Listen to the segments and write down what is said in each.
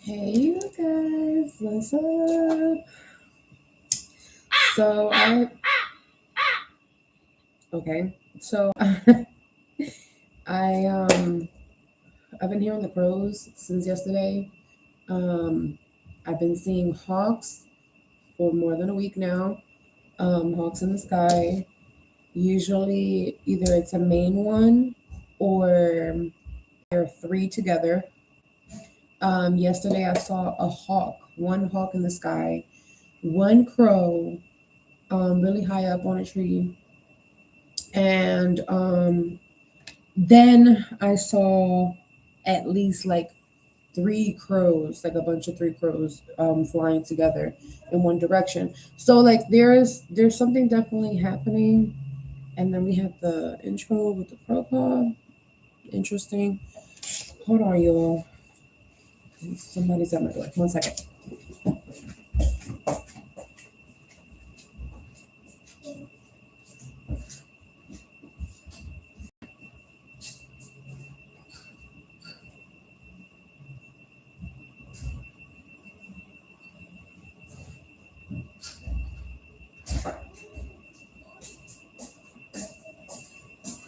Hey you guys, what's up? So I okay. So I I've been hearing the crows since yesterday. Um I've been seeing hawks for more than a week now. Hawks in the sky. Usually either it's a main one or there are three together. Yesterday I saw a hawk, one hawk in the sky, one crow really high up on a tree. And then I saw at least like three crows, like a bunch of three crows flying together in one direction. So like there's something definitely happening. And then we have the intro with the crow call. Interesting. Hold on, y'all. Somebody's at my door. 1 second.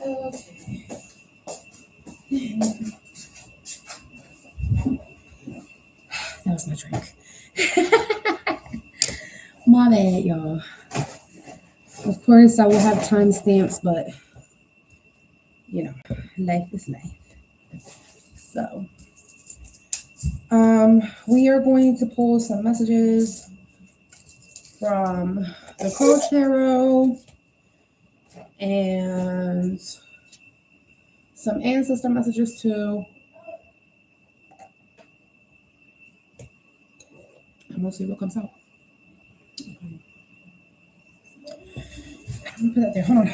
Okay. That was my drink. My bad, y'all. Of course, I will have timestamps, but you know, life is life. So, we are going to pull some messages from the Crow Tarot and some ancestor messages too. And we'll see what comes out. I'm gonna put that there. Hold on.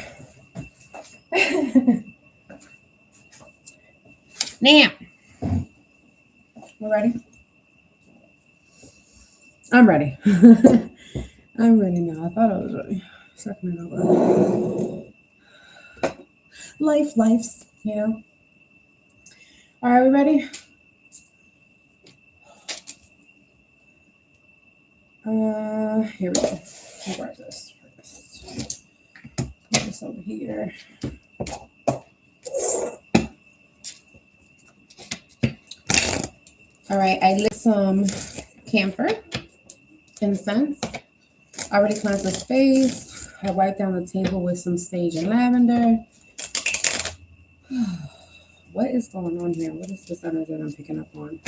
Now, we're ready? I'm ready. I'm ready now. I thought I was ready. Second over. Life's, you know. All right, we ready? Here we go. I'll grab this first. Put this over here. All right, I lit some camphor incense. I already cleansed the space. I wiped down the table with some sage and lavender. What is going on here? What is this energy that I'm picking up on?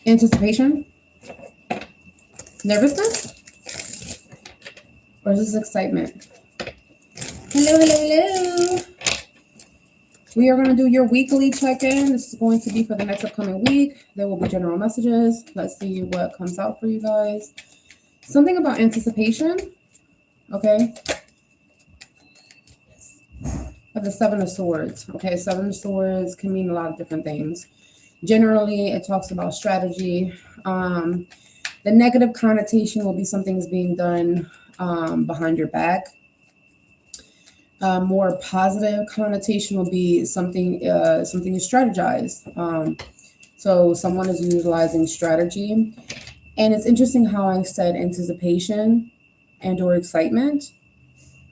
Anticipation? Nervousness? Or is this excitement? Hello, hello, hello. We are going to do your weekly check-in. This is going to be for the next upcoming week. There will be general messages. Let's see what comes out for you guys. Something about anticipation. Okay. Of the Seven of Swords. Okay, Seven of Swords can mean a lot of different things. Generally, it talks about strategy. The negative connotation will be something's being done behind your back. More positive connotation will be something is strategized. So someone is utilizing strategy. And it's interesting how I said anticipation and or excitement.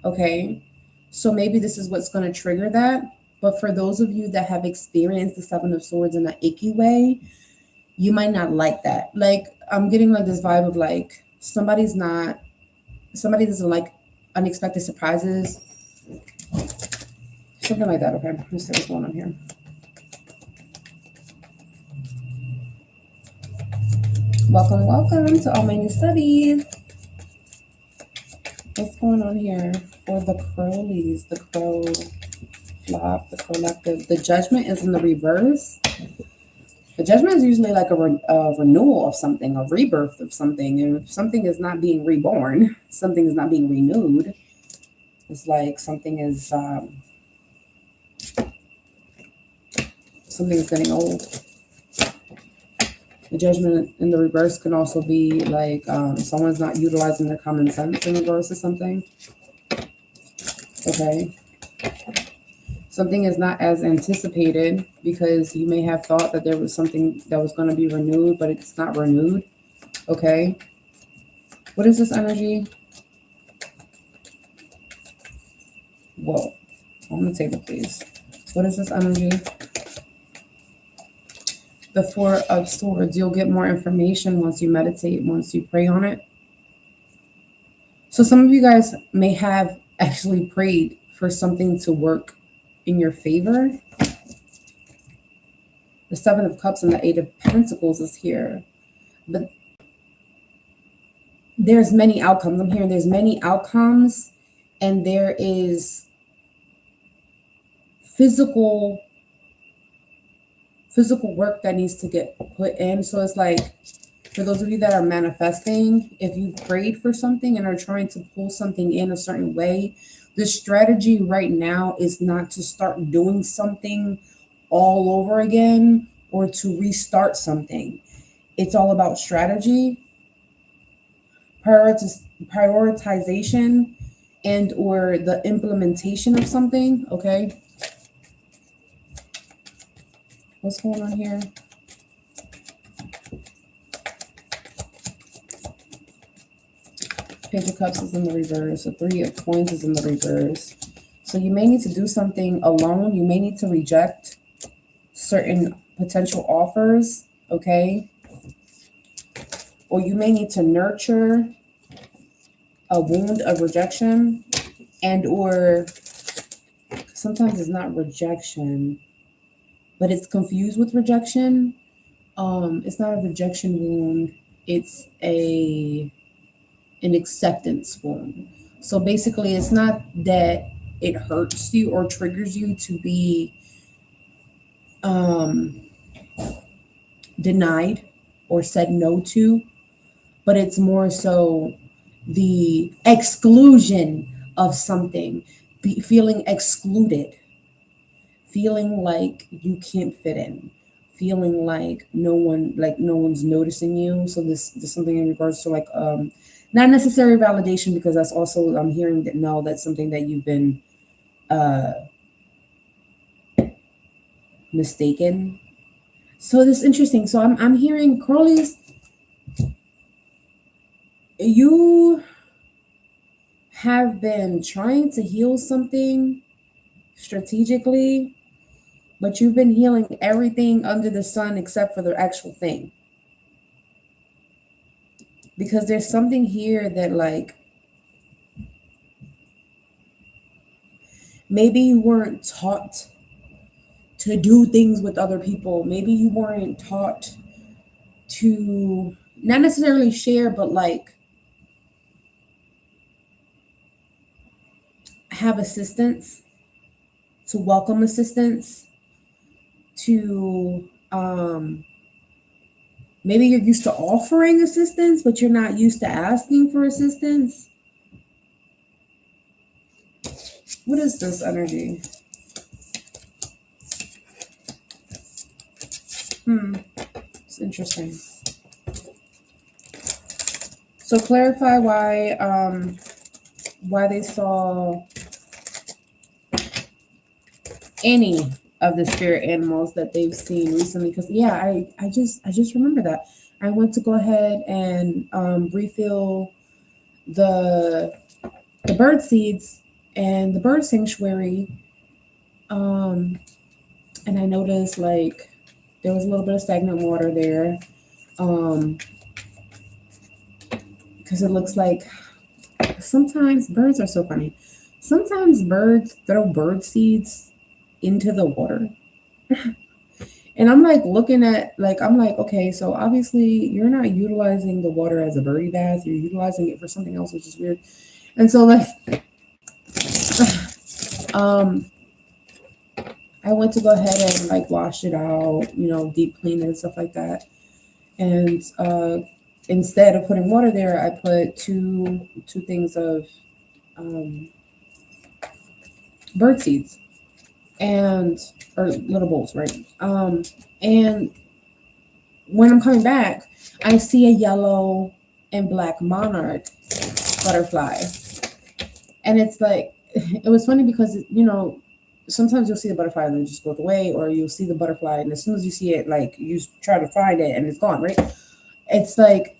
Okay. So maybe this is what's going to trigger that. But for those of you that have experienced the Seven of Swords in an icky way, you might not like that. Like, I'm getting like this vibe of like somebody doesn't like unexpected surprises. Something like that. Okay, let's see what's going on here. Welcome to all my new studies. What's going on here for the Crowllies, the Crow flop, the collective? The Judgment is in the reverse. The Judgment is usually like a renewal of something, a rebirth of something. And if something is not being reborn, something is not being renewed, it's like something is getting old. The Judgment in the reverse can also be like someone's not utilizing their common sense in reverse or something. Okay. Something is not as anticipated because you may have thought that there was something that was going to be renewed, but it's not renewed. Okay. What is this energy? Whoa. On the table, please. What is this energy? The Four of Swords. You'll get more information once you meditate, once you pray on it. So some of you guys may have actually prayed for something to work in your favor. The Seven of Cups and the Eight of Pentacles is here. But there's many outcomes. I'm hearing there's many outcomes, and there is physical work that needs to get put in. So it's like, for those of you that are manifesting, if you prayed for something and are trying to pull something in a certain way, the strategy right now is not to start doing something all over again or to restart something. It's all about strategy, prioritization, and or the implementation of something. Okay. What's going on here? Page of Cups is in the reverse. The Three of Coins is in the reverse. So you may need to do something alone. You may need to reject certain potential offers, okay? Or you may need to nurture a wound of rejection, and or sometimes it's not rejection, but it's confused with rejection. It's not a rejection wound. It's an acceptance wound. So basically, it's not that it hurts you or triggers you to be denied or said no to, but it's more so the exclusion of something, feeling excluded, feeling like you can't fit in, feeling like no one's noticing you. So this is something in regards to like not necessary validation, because that's also, I'm hearing that no, that's something that you've been mistaken. So this is interesting. So I'm hearing Crowllies, you have been trying to heal something strategically, but you've been healing everything under the sun except for the actual thing. Because there's something here that, like, maybe you weren't taught to do things with other people. Maybe you weren't taught to not necessarily share, but like have assistance, to welcome assistance, to maybe you're used to offering assistance, but you're not used to asking for assistance. What is this energy? It's interesting. So clarify why they saw any of the spirit animals that they've seen recently. Because yeah, I just remember that. I went to go ahead and refill the bird seeds and the bird sanctuary. And I noticed like there was a little bit of stagnant water there. Because it looks like sometimes birds are so funny. Sometimes birds throw bird seeds into the water. And I'm like looking at, like, I'm like, okay, so obviously you're not utilizing the water as a birdie bath. You're utilizing it for something else, which is weird. And so like, I went to go ahead and like wash it out, deep clean it and stuff like that. And instead of putting water there, I put two things of bird seeds or little bowls, right? And when I'm coming back, I see a yellow and black monarch butterfly. And it's like, it was funny because, sometimes you'll see the butterfly and then it just goes away, or you'll see the butterfly and as soon as you see it, like you try to find it and it's gone, right? It's like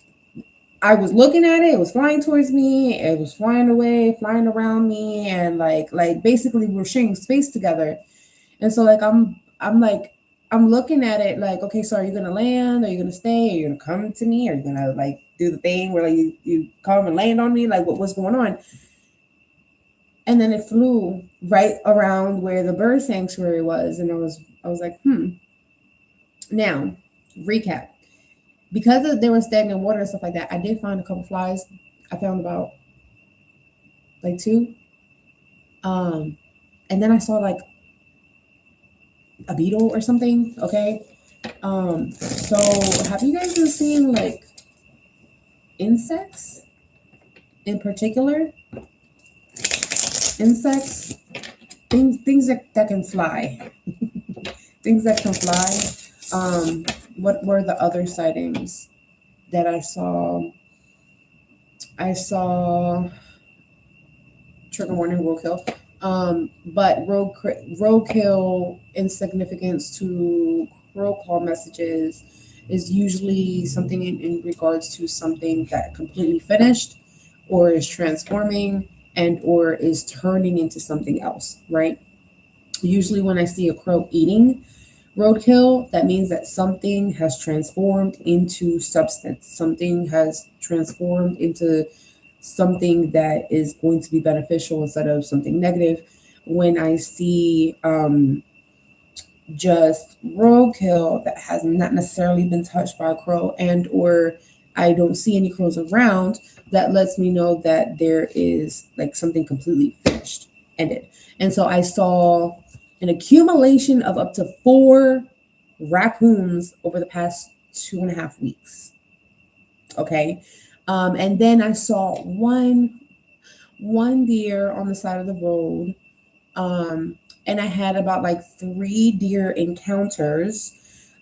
I was looking at it, it was flying towards me, it was flying away, flying around me, and like basically we're sharing space together. And so like I'm looking at it like, okay, so are you gonna land? Are you gonna stay? Are you gonna come to me? Are you gonna like do the thing where like you come and land on me? Like what's going on? And then it flew right around where the bird sanctuary was, and I was like, Now, recap. There was stagnant water and stuff like that, I did find a couple flies. I found about like two. Um, and then I saw like a beetle or something. Okay. So have you guys been seeing like insects in particular? Insects, things that can fly. Things that can fly. What were the other sightings that I saw? I saw trigger warning, roadkill. But roadkill in significance to crow call messages is usually something in regards to something that completely finished or is transforming and or is turning into something else, right? Usually when I see a crow eating roadkill, that means that something has transformed into substance. Something has transformed into something that is going to be beneficial instead of something negative. When I see just roadkill that has not necessarily been touched by a crow, and or I don't see any crows around, that lets me know that there is like something completely finished, ended. And so I saw an accumulation of up to 4 raccoons over the past 2.5 weeks. Okay. And then I saw one deer on the side of the road. And I had about like 3 deer encounters.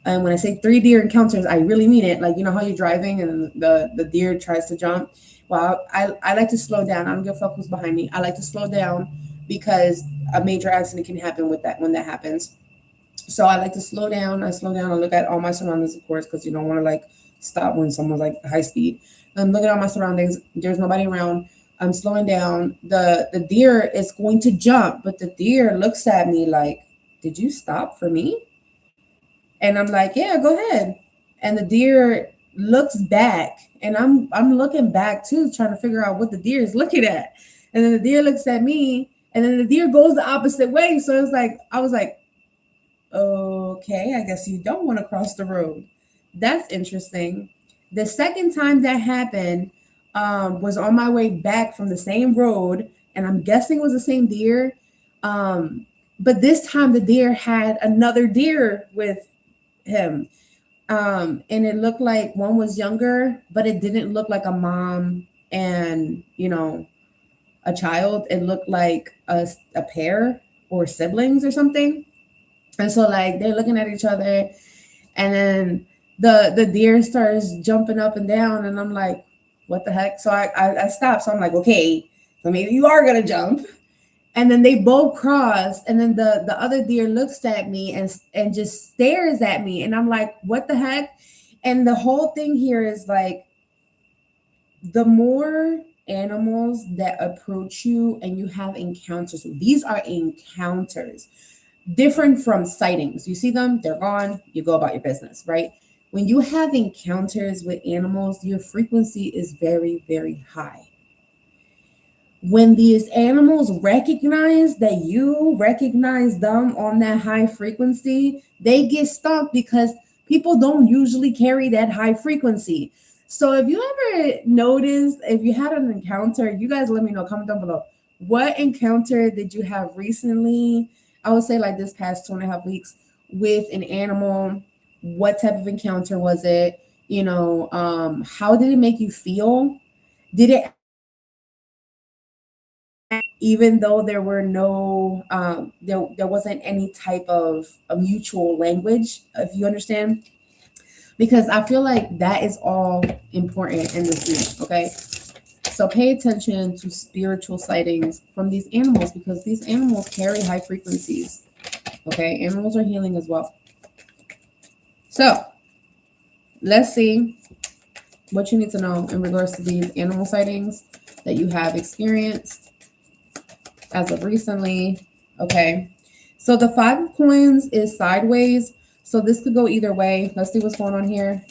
And when I say 3 deer encounters, I really mean it. Like, you know how you're driving and the deer tries to jump? Well, I like to slow down. I don't give a fuck who's behind me. I like to slow down because a major accident can happen with that when that happens. So I like to slow down. I slow down. I look at all my surroundings, of course, because you don't want to like stop when someone's like high speed. I'm looking at all my surroundings. There's nobody around. I'm slowing down. The deer is going to jump, but the deer looks at me like, "Did you stop for me?" And I'm like, "Yeah, go ahead." And the deer looks back, and I'm looking back too, trying to figure out what the deer is looking at. And then the deer looks at me, and then the deer goes the opposite way. So it's like I was like, "Okay, I guess you don't want to cross the road." That's interesting. The second time that happened was on my way back from the same road, and I'm guessing it was the same deer. Um, but this time the deer had another deer with him. And it looked like one was younger, but it didn't look like a mom and, a child. It looked like a pair or siblings or something. And so like they're looking at each other, and then the deer starts jumping up and down, and I'm like, what the heck? So I stopped. So I'm like, okay, so maybe you are gonna jump. And then they both cross, and then the other deer looks at me and just stares at me, and I'm like, what the heck? And the whole thing here is like, the more animals that approach you and you have encounters, these are encounters different from sightings. You see them, they're gone, you go about your business, right? When you have encounters with animals, your frequency is very, very high. When these animals recognize that you recognize them on that high frequency, they get stopped because people don't usually carry that high frequency. So if you ever noticed, if you had an encounter, you guys let me know, comment down below. What encounter did you have recently? I would say like this past 2.5 weeks with an animal. What type of encounter was it? How did it make you feel? Did it, even though there were no there wasn't any type of a mutual language, if you understand? Because I feel like that is all important in this week. Okay, So pay attention to spiritual sightings from these animals, because these animals carry high frequencies. Okay, animals are healing as well. So let's see what you need to know in regards to these animal sightings that you have experienced as of recently. Okay, so the 5 of coins is sideways, so this could go either way. Let's see what's going on here.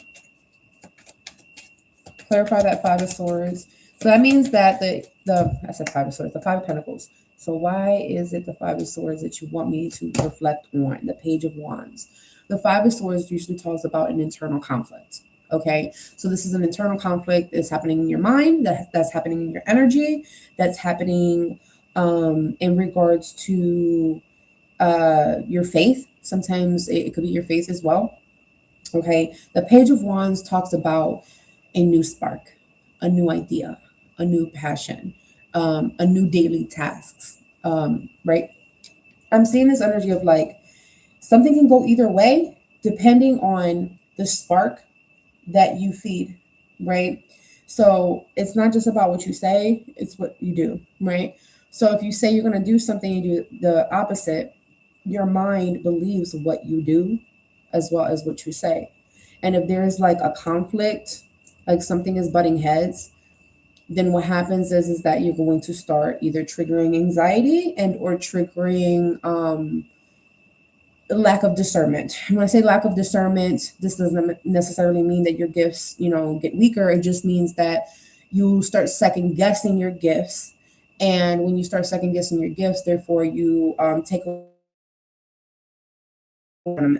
Clarify that 5 of swords. So that means that I said 5 of swords, the 5 of pentacles. So why is it the 5 of swords that you want me to reflect on? The page of wands. The 5 of swords usually talks about an internal conflict. Okay, so this is an internal conflict that's happening in your mind, that's happening in your energy, that's happening in regards to your faith. Sometimes it could be your faith as well. Okay, the page of wands talks about a new spark, a new idea, a new passion, a new daily tasks, right? I'm seeing this energy of like something can go either way depending on the spark that you feed, right? So it's not just about what you say, it's what you do, right? So if you say you're going to do something, you do the opposite, your mind believes what you do as well as what you say. And if there's like a conflict, like something is butting heads, then what happens is that you're going to start either triggering anxiety and or triggering lack of discernment. When I say lack of discernment, this doesn't necessarily mean that your gifts, get weaker. It just means that you start second guessing your gifts. And when you start second guessing your gifts, therefore you take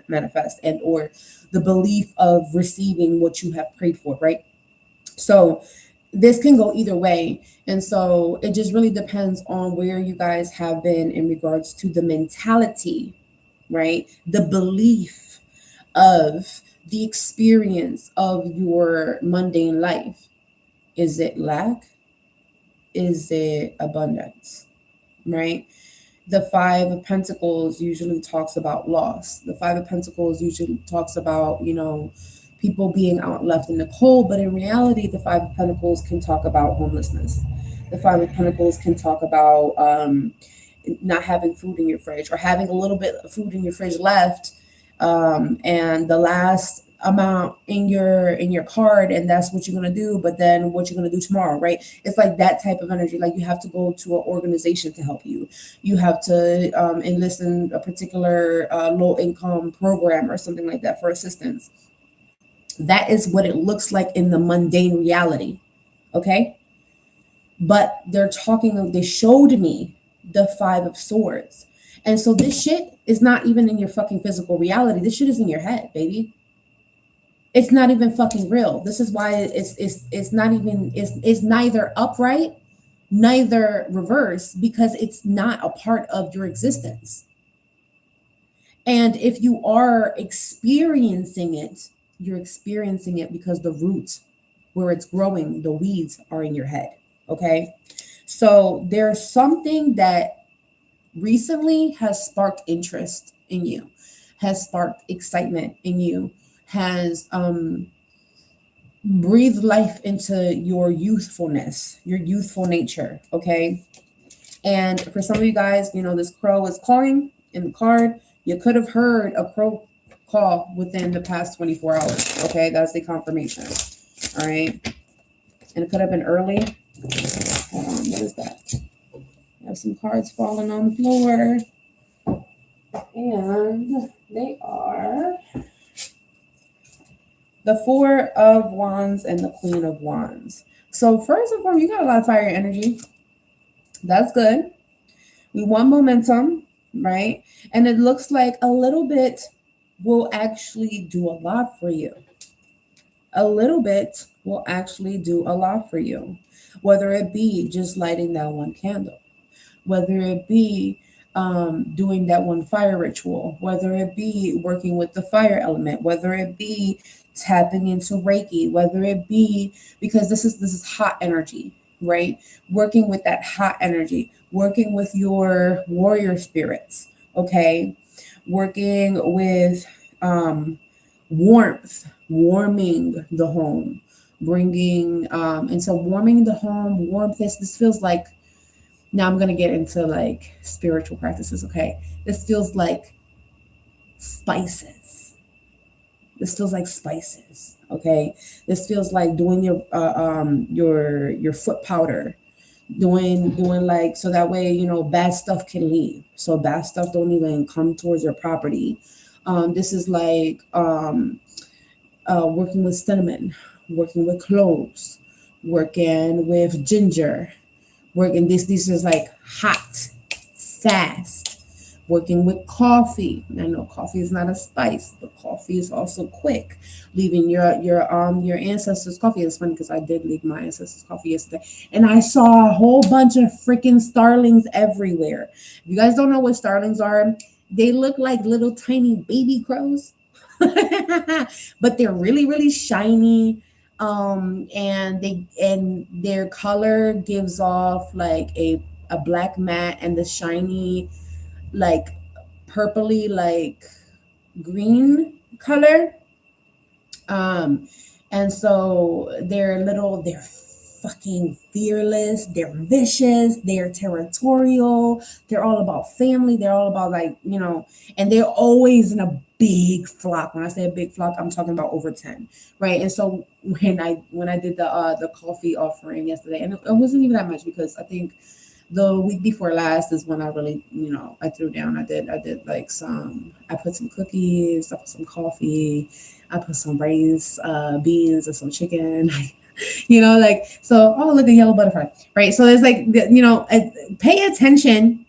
manifest and or the belief of receiving what you have prayed for, right? So this can go either way. And so it just really depends on where you guys have been in regards to the mentality, right? The belief of the experience of your mundane life. Is it lack? Is it abundance? Right? The 5 of Pentacles usually talks about loss. The 5 of Pentacles usually talks about, people being out left in the cold, but in reality, the 5 of Pentacles can talk about homelessness. The 5 of Pentacles can talk about not having food in your fridge or having a little bit of food in your fridge left, and the last amount in your card, and that's what you're going to do, but then what you're going to do tomorrow, right? It's like that type of energy. Like you have to go to an organization to help you. You have to enlist in a particular low income program or something like that for assistance. That is what it looks like in the mundane reality. Okay, but they showed me the 5 of swords, and so this shit is not even in your fucking physical reality. This shit is in your head, baby. It's not even fucking real. This is why it's not even, it's neither upright, neither reverse, because it's not a part of your existence. And if you are experiencing it, you're experiencing it because the roots where it's growing, the weeds are in your head. Okay. So there's something that recently has sparked interest in you, has sparked excitement in you, has breathed life into your youthfulness, your youthful nature. Okay. And for some of you guys, this crow is calling in the card. You could have heard a crow call within the past 24 hours. Okay. That's the confirmation. All right. And it could have been early. Hold on. What is that? I have some cards falling on the floor. And they are the 4 of Wands and the Queen of Wands. So first of all, you got a lot of fire energy. That's good. We want momentum, right? And it looks like a little bit will actually do a lot for you. A little bit will actually do a lot for you. Whether it be just lighting that one candle, whether it be doing that one fire ritual, whether it be working with the fire element, whether it be tapping into Reiki, whether it be, because this is hot energy, right? Working with that hot energy, working with your warrior spirits, okay? Working with warmth, warming the home, bringing, and so warming the home, warmth. This feels like, now I'm going to get into like spiritual practices. Okay. This feels like spices. This feels like spices. Okay. This feels like doing your foot powder, doing like, so that way, bad stuff can leave. So bad stuff don't even come towards your property. This is like, working with cinnamon, working with cloves, working with ginger, working this is like hot, fast. Working with coffee. I know coffee is not a spice, but coffee is also quick. Leaving your ancestors' coffee. It's funny because I did leave my ancestors' coffee yesterday, and I saw a whole bunch of freaking starlings everywhere. If you guys don't know what starlings are, they look like little tiny baby crows, but they're really really shiny. And their color gives off like a black mat, and the shiny, like purpley, like green color. um and so they're fucking fearless, they're vicious, they're territorial, they're all about family, they're all about, like, and they're always in a big flock. When I say a big flock, I'm talking about over 10, right? And so when I did the coffee offering yesterday, and it wasn't even that much, because I think the week before last is when I really, I threw down. I did like I put some cookies, I put some coffee, I put some rice, beans, and some chicken. Like, so, oh, look, a yellow butterfly, right? So there's like, pay attention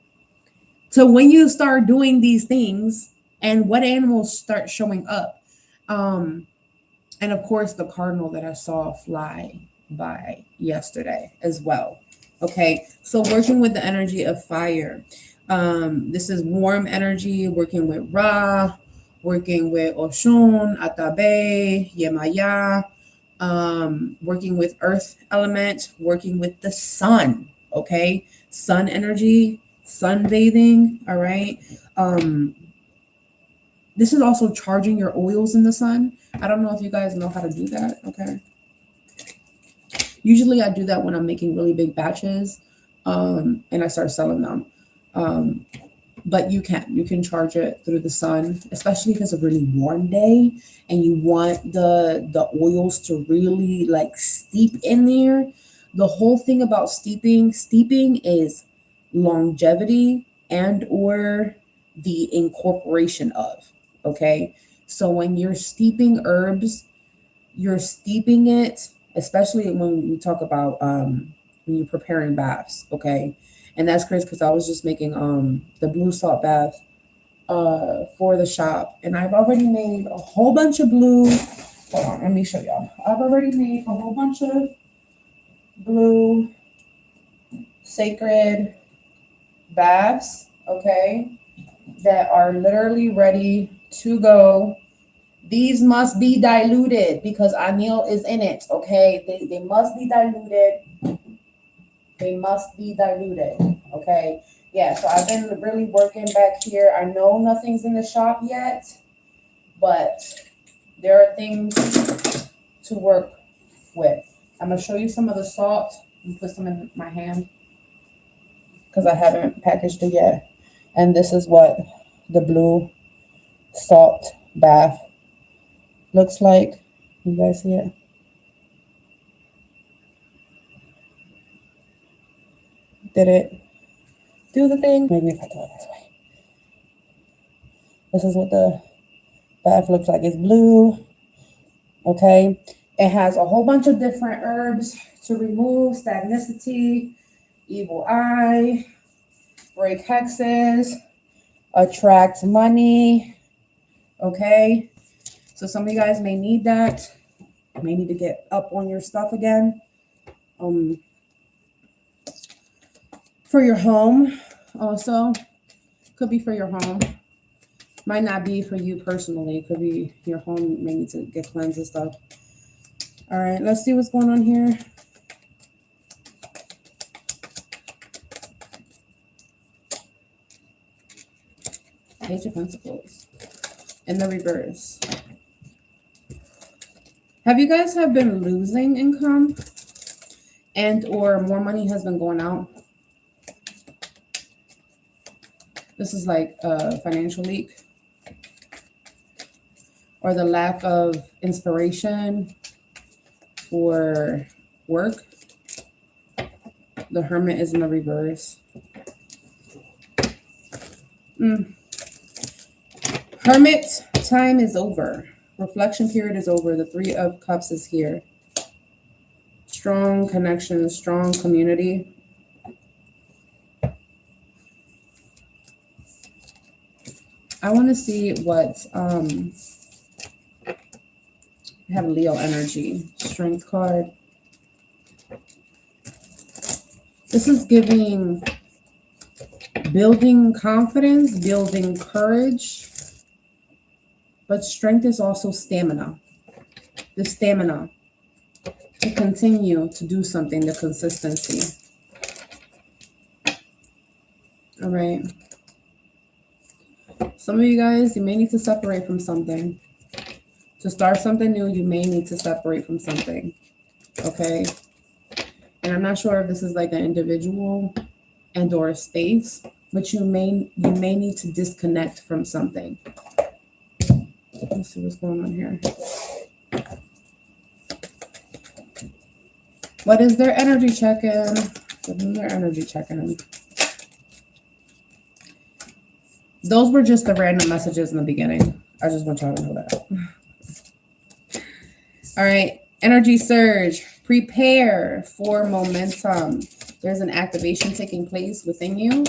to when you start doing these things and what animals start showing up. And of course, the cardinal that I saw fly by yesterday as well. Okay, so working with the energy of fire. This is warm energy, working with Ra, working with Oshun, Atabe, Yemaya, working with earth element, working with the sun. Okay, sun energy, sunbathing. All right. This is also charging your oils in the sun. I don't know if you guys know how to do that. Okay. Usually I do that when I'm making really big batches, and I start selling them. Um, but you can charge it through the sun, especially if it's a really warm day and you want the oils to really like steep in there. The whole thing about steeping is longevity and or the incorporation of. Okay, so when you're steeping herbs, you're steeping it, especially when we talk about when you're preparing baths. Okay, and that's crazy because I was just making the blue salt bath for the shop, and I've already made a whole bunch of blue. Hold on, let me show y'all. I've already made a whole bunch of blue sacred baths, okay, that are literally ready to go. These must be diluted because Anil is in it, okay? They must be diluted. They must be diluted, okay? Yeah, so I've been really working back here. I know nothing's in the shop yet, but there are things to work with. I'm going to show you some of the salt and put some in my hand because I haven't packaged it yet. And this is what the blue salt bath looks like. You guys see it? Did it do the thing? Maybe if I go this way. This is what the bath looks like. It's blue. Okay. It has a whole bunch of different herbs to remove stagnicity, evil eye, break hexes, attract money. Okay. So some of you guys may need that. May need to get up on your stuff again. For your home also. Could be for your home. Might not be for you personally. It could be your home may need to get cleansed and stuff. All right, let's see what's going on here. Page of Pentacles in the reverse. Have you guys have been losing income and or more money has been going out? This is like a financial leak or the lack of inspiration for work. The Hermit is in the reverse. Hermit time is over. Reflection period is over. The Three of Cups is here. Strong connection, strong community. I want to see what I have Leo energy. Strength card. This is giving building confidence, building courage. But strength is also stamina. The stamina to continue to do something, the consistency. All right. Some of you guys, you may need to separate from something. To start something new, you may need to separate from something. Okay. And I'm not sure if this is like an individual and or a space, but you may need to disconnect from something. Let's see what's going on here. What is their energy check-in? Give them their energy check-in. Those were just the random messages in the beginning. I just want y'all to know that. All right. Energy surge. Prepare for momentum. There's an activation taking place within you.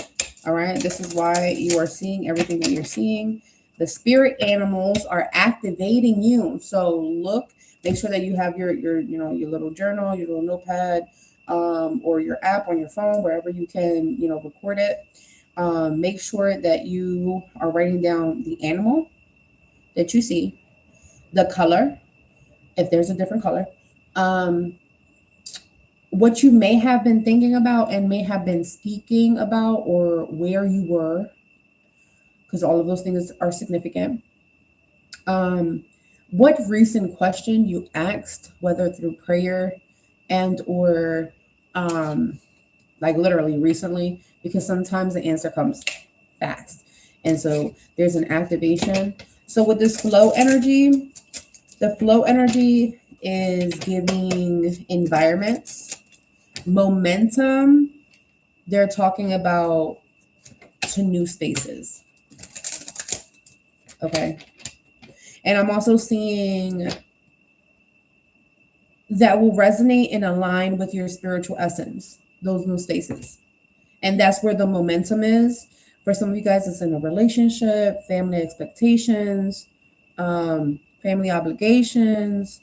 All right. This is why you are seeing everything that you're seeing. The spirit animals are activating you. So look, make sure that you have your little journal, your little notepad, or your app on your phone, wherever you can, record it. Make sure that you are writing down the animal that you see, the color, if there's a different color, what you may have been thinking about and may have been speaking about, or where you were, because all of those things are significant. What recent question you asked, whether through prayer and or like literally recently, because sometimes the answer comes fast. And so there's an activation. So with this flow energy, the flow energy is giving environments, momentum. They're talking about to new spaces. Okay. And I'm also seeing that will resonate and align with your spiritual essence, those new spaces. And that's where the momentum is. For some of you guys, it's in a relationship, family expectations, family obligations,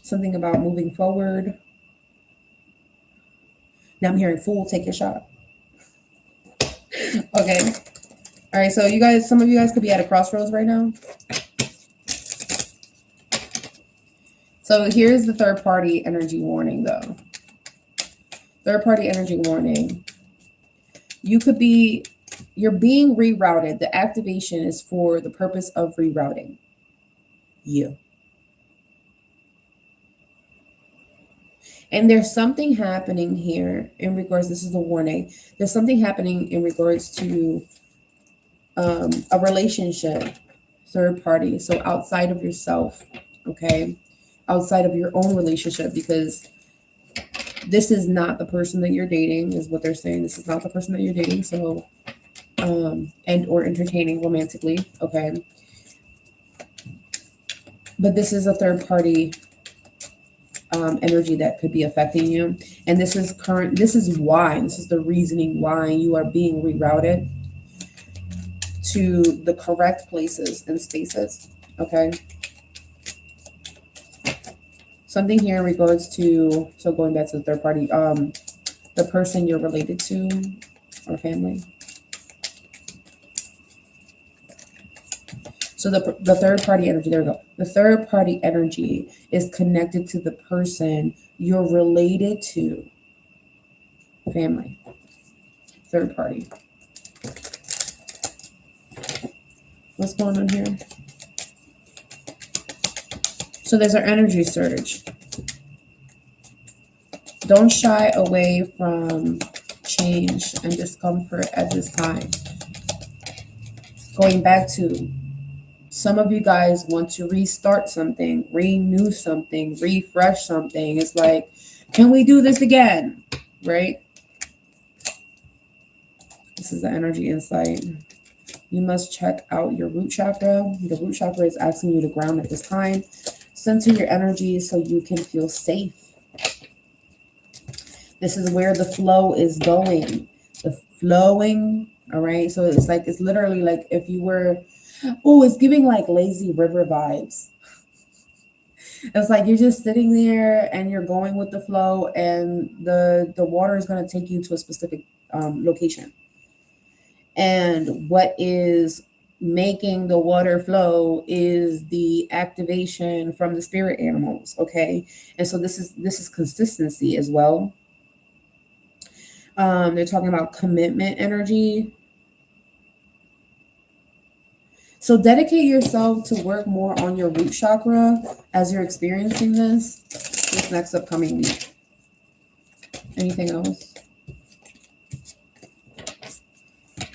something about moving forward. Now I'm hearing fool, take your shot. Okay. All right, so you guys, some of you guys could be at a crossroads right now. So here's the third party energy warning though. Third party energy warning. You're being rerouted. The activation is for the purpose of rerouting you. And there's something happening here in regards, this is a warning. There's something happening in regards to a relationship, third party. So outside of yourself, okay? Outside of your own relationship, because this is not the person that you're dating, is what they're saying. This is not the person that you're dating. So, and or entertaining romantically, okay? But this is a third party energy that could be affecting you. And this is the reasoning why you are being rerouted to the correct places and spaces, okay? Something here in regards to, so going back to the third party, the person you're related to or family. So the third party energy, there we go. The third party energy is connected to the person you're related to, family, third party. What's going on here? So there's an energy surge. Don't shy away from change and discomfort at this time. Going back to, some of you guys want to restart something, renew something, refresh something. It's like, can we do this again? Right? This is the energy insight. You must check out your root chakra. The root chakra is asking you to ground at this time. Center your energy so you can feel safe. This is where the flow is going. The flowing, all right? So it's like, it's literally like if you were, oh, it's giving like lazy river vibes. It's like you're just sitting there and you're going with the flow, and the water is going to take you to a specific location. And what is making the water flow is the activation from the spirit animals, okay? And so this is consistency as well. They're talking about commitment energy. So dedicate yourself to work more on your root chakra as you're experiencing this next upcoming week. Anything else?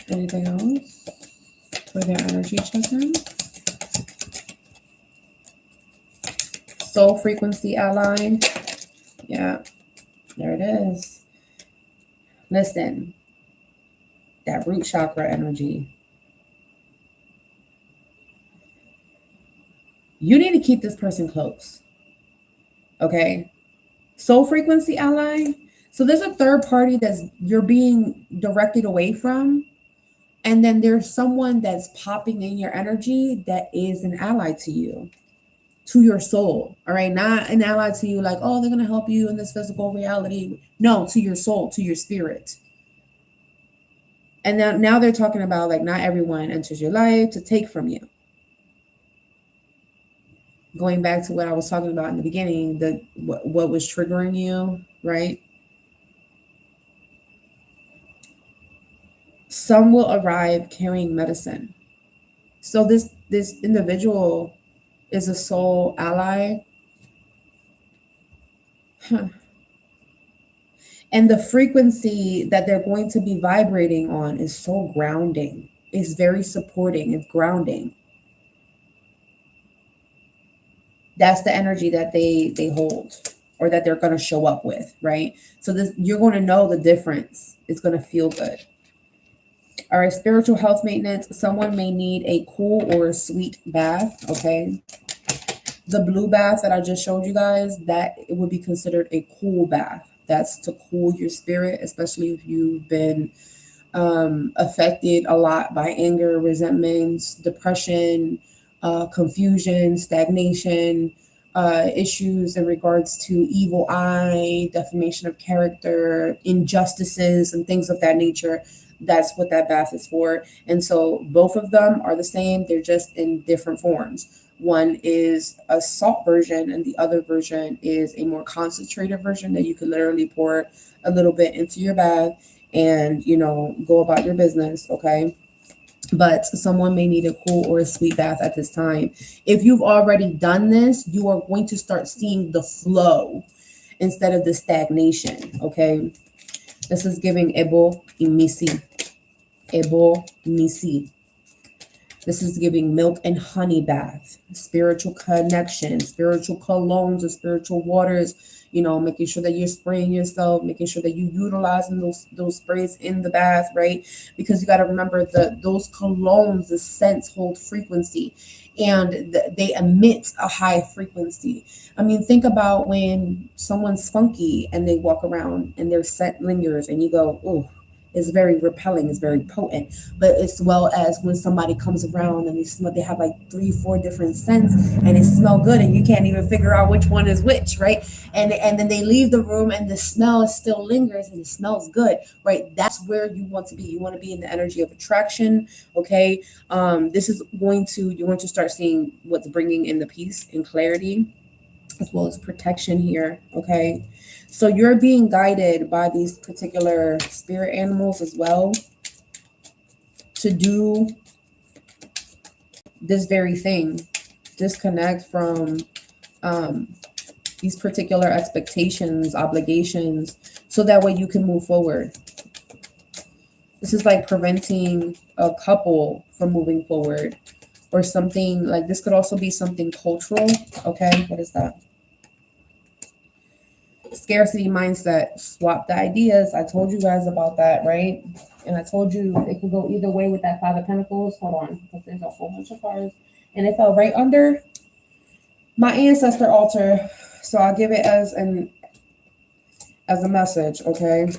Anything else for their energy check-in? Soul frequency ally. Yeah, there it is. Listen, that root chakra energy. You need to keep this person close. Okay? Soul frequency ally. So there's a third party that's you're being directed away from. And then there's someone that's popping in your energy that is an ally to you, to your soul. All right. Not an ally to you like, oh, they're going to help you in this physical reality. No, to your soul, to your spirit. And now they're talking about like, not everyone enters your life to take from you. Going back to what I was talking about in the beginning, what was triggering you, right? Some will arrive carrying medicine. So this individual is a soul ally. And the frequency that they're going to be vibrating on is so grounding. It's very supporting. It's grounding. That's the energy that they hold, or that they're going to show up with, right? So this, you're going to know the difference. It's going to feel good. All right, spiritual health maintenance. Someone may need a cool or a sweet bath, okay? The blue bath that I just showed you guys, that it would be considered a cool bath. That's to cool your spirit, especially if you've been affected a lot by anger, resentments, depression, confusion, stagnation, issues in regards to evil eye, defamation of character, injustices, and things of that nature. That's what that bath is for. And so both of them are the same. They're just in different forms. One is a salt version and the other version is a more concentrated version that you could literally pour a little bit into your bath and, go about your business, okay? But someone may need a cool or a sweet bath at this time. If you've already done this, you are going to start seeing the flow instead of the stagnation, okay? This is giving Ebo Imisi. Ebo Misi. This is giving milk and honey bath, spiritual connection, spiritual colognes or spiritual waters, making sure that you're spraying yourself, making sure that you're utilizing those sprays in the bath, right? Because you got to remember those colognes, the scents hold frequency, and they emit a high frequency. I mean, think about when someone's funky and they walk around and their scent lingers and you go, oh, it's very repelling, it's very potent. But as well as when somebody comes around and they have like 3-4 different scents and it smells good and you can't even figure out which one is which, right? And then they leave the room and the smell still lingers and it smells good, right? That's where you want to be. You want to be in the energy of attraction, okay? This is you're going to start seeing what's bringing in the peace and clarity, as well as protection here, okay? So you're being guided by these particular spirit animals as well to do this very thing. Disconnect from these particular expectations, obligations, so that way you can move forward. This is like preventing a couple from moving forward, or something like this could also be something cultural. Okay, what is that? Scarcity mindset. Swap the ideas. I told you guys about that, right? And I told you it could go either way with that Five of Pentacles. Hold on, because there's a whole bunch of cards, and it fell right under my ancestor altar. So I'll give it as a message. Okay,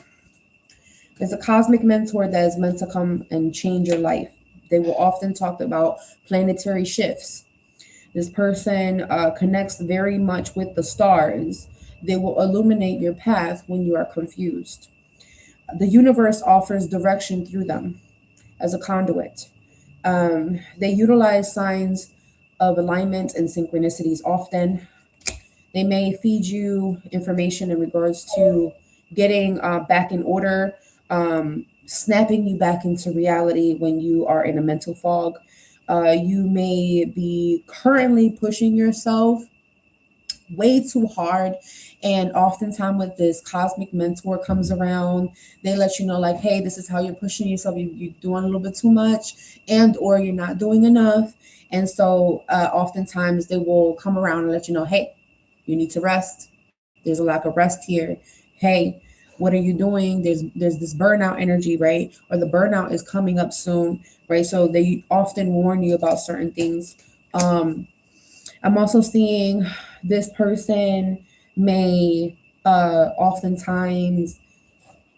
it's a cosmic mentor that is meant to come and change your life. They will often talk about planetary shifts. This person connects very much with the stars. They will illuminate your path when you are confused. The universe offers direction through them as a conduit. They utilize signs of alignment and synchronicities often. They may feed you information in regards to getting back in order, snapping you back into reality when you are in a mental fog. You may be currently pushing yourself way too hard, and oftentimes with this cosmic mentor comes around, they let you know like, hey, this is how you're pushing yourself. You're doing a little bit too much, and or you're not doing enough. And so oftentimes they will come around and let you know, hey, you need to rest. There's a lack of rest here. Hey, what are you doing? There's this burnout energy, right? Or the burnout is coming up soon, right? So they often warn you about certain things. I'm also seeing this person may oftentimes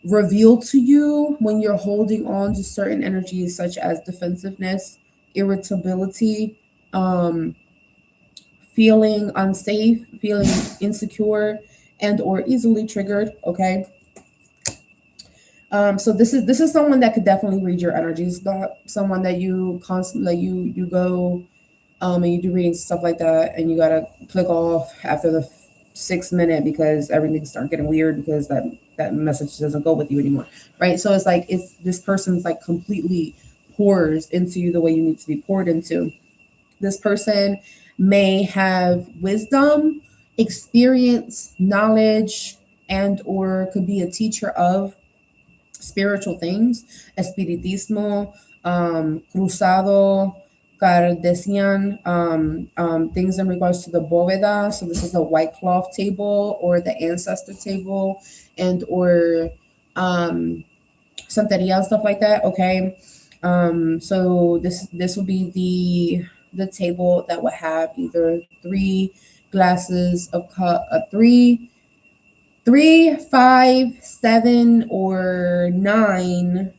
reveal to you when you're holding on to certain energies such as defensiveness, irritability, um, feeling unsafe, feeling insecure, and or easily triggered. Okay. So this is someone that could definitely read your energies, not someone that you constantly you go and you do readings stuff like that, and you gotta click off after the 6 minute because everything starts getting weird because that message doesn't go with you anymore, right? So it's like it's this person's like completely pours into you the way you need to be poured into. This person may have wisdom, experience, knowledge, and or could be a teacher of spiritual things, espiritismo, cruzado, Cardesian, things in regards to the bóveda. So this is the white cloth table or the ancestor table, and or santeria, stuff like that. Okay. So this will be the table that would have either three glasses of three, 5, 7, or 9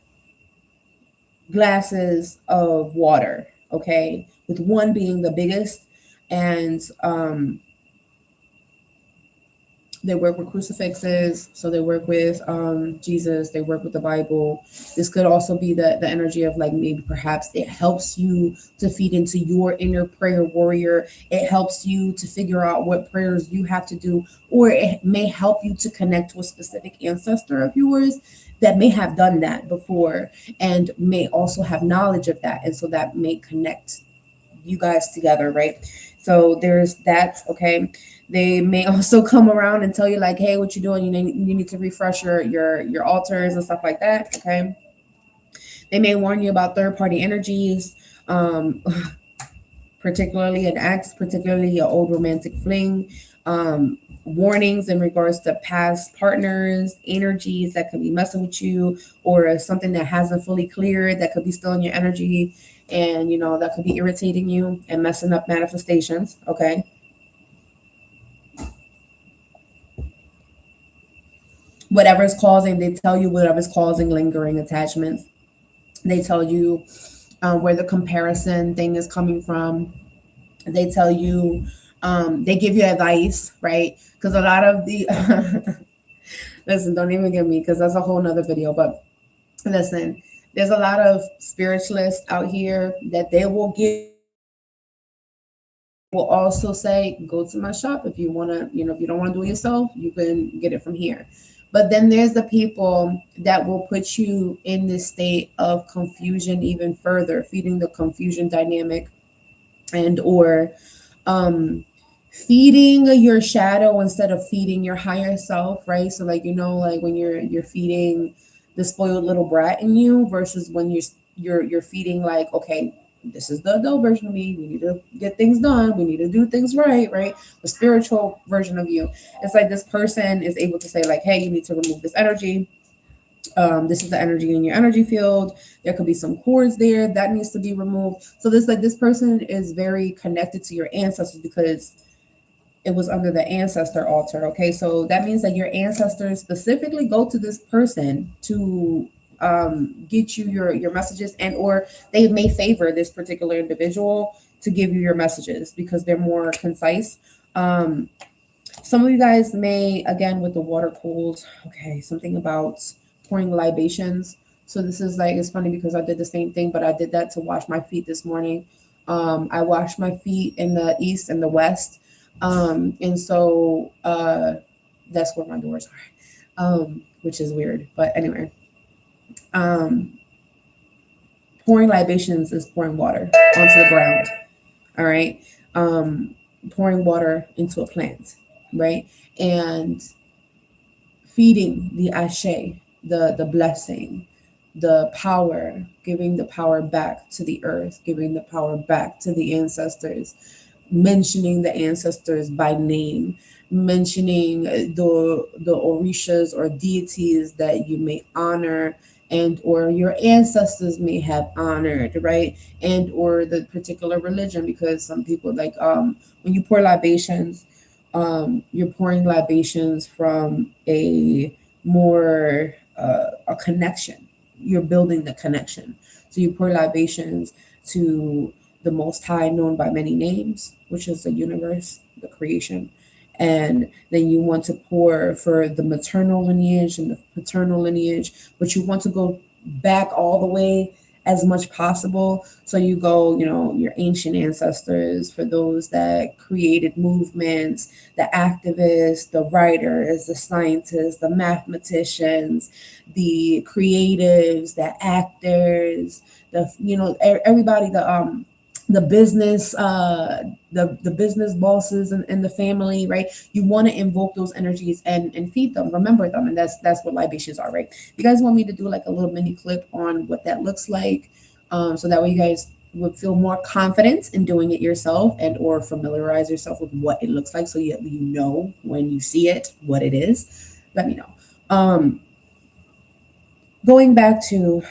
glasses of water, okay, with one being the biggest. And they work with crucifixes, so they work with Jesus, they work with the Bible. This could also be the energy of like maybe perhaps it helps you to feed into your inner prayer warrior. It helps you to figure out what prayers you have to do, or it may help you to connect to a specific ancestor of yours that may have done that before and may also have knowledge of that. And so that may connect you guys together, right? So there's that, okay? They may also come around and tell you like, hey, what you doing? You need to refresh your altars and stuff like that, okay? They may warn you about third-party energies, particularly an ex, particularly your old romantic fling, warnings in regards to past partners, energies that could be messing with you, or something that hasn't fully cleared that could be still in your energy, and that could be irritating you and messing up manifestations, okay? They tell you whatever's causing lingering attachments. They tell you where the comparison thing is coming from. They tell you, they give you advice, right? Because a lot of the, listen, don't even get me, because that's a whole nother video, but listen, there's a lot of spiritualists out here that they will also say, go to my shop if you want to, if you don't want to do it yourself, you can get it from here. But then there's the people that will put you in this state of confusion even further, feeding the confusion dynamic, and or feeding your shadow instead of feeding your higher self, right? So like, like when you're feeding the spoiled little brat in you versus when you're feeding like, okay, this is the adult version of me. We need to get things done. We need to do things right, right? The spiritual version of you. It's like this person is able to say like, hey, you need to remove this energy. This is the energy in your energy field. There could be some cords there that needs to be removed. So this person is very connected to your ancestors because it was under the ancestor altar. Okay, so that means that your ancestors specifically go to this person to get you your messages, and or they may favor this particular individual to give you your messages because they're more concise. um some of you guys may, again, with the water pools, okay, something about pouring libations. So this is like, it's funny because I did the same thing, but I did that to wash my feet this morning. I washed my feet in the east and the west. And so that's where my doors are, which is weird. But anyway, um, pouring libations is pouring water onto the ground. All right. Pouring water into a plant, right? And feeding the ashe, the blessing, the power, giving the power back to the earth, giving the power back to the ancestors, mentioning the ancestors by name, mentioning the orishas or deities that you may honor and or your ancestors may have honored, right? And or the particular religion, because some people like when you pour libations, you're pouring libations from a more a connection. You're building the connection. So you pour libations to the Most High, known by many names, which is the universe, the creation. And then you want to pour for the maternal lineage and the paternal lineage, but you want to go back all the way as much possible. So you go, your ancient ancestors, for those that created movements, the activists, the writers, the scientists, the mathematicians, the creatives, the actors, everybody, the business the business bosses and the family, right? You want to invoke those energies and feed them, remember them, and that's what libations are, right? You guys want me to do like a little mini clip on what that looks like, so that way you guys would feel more confident in doing it yourself and or familiarize yourself with what it looks like, so you know when you see it what it is. Let me know. Going back to,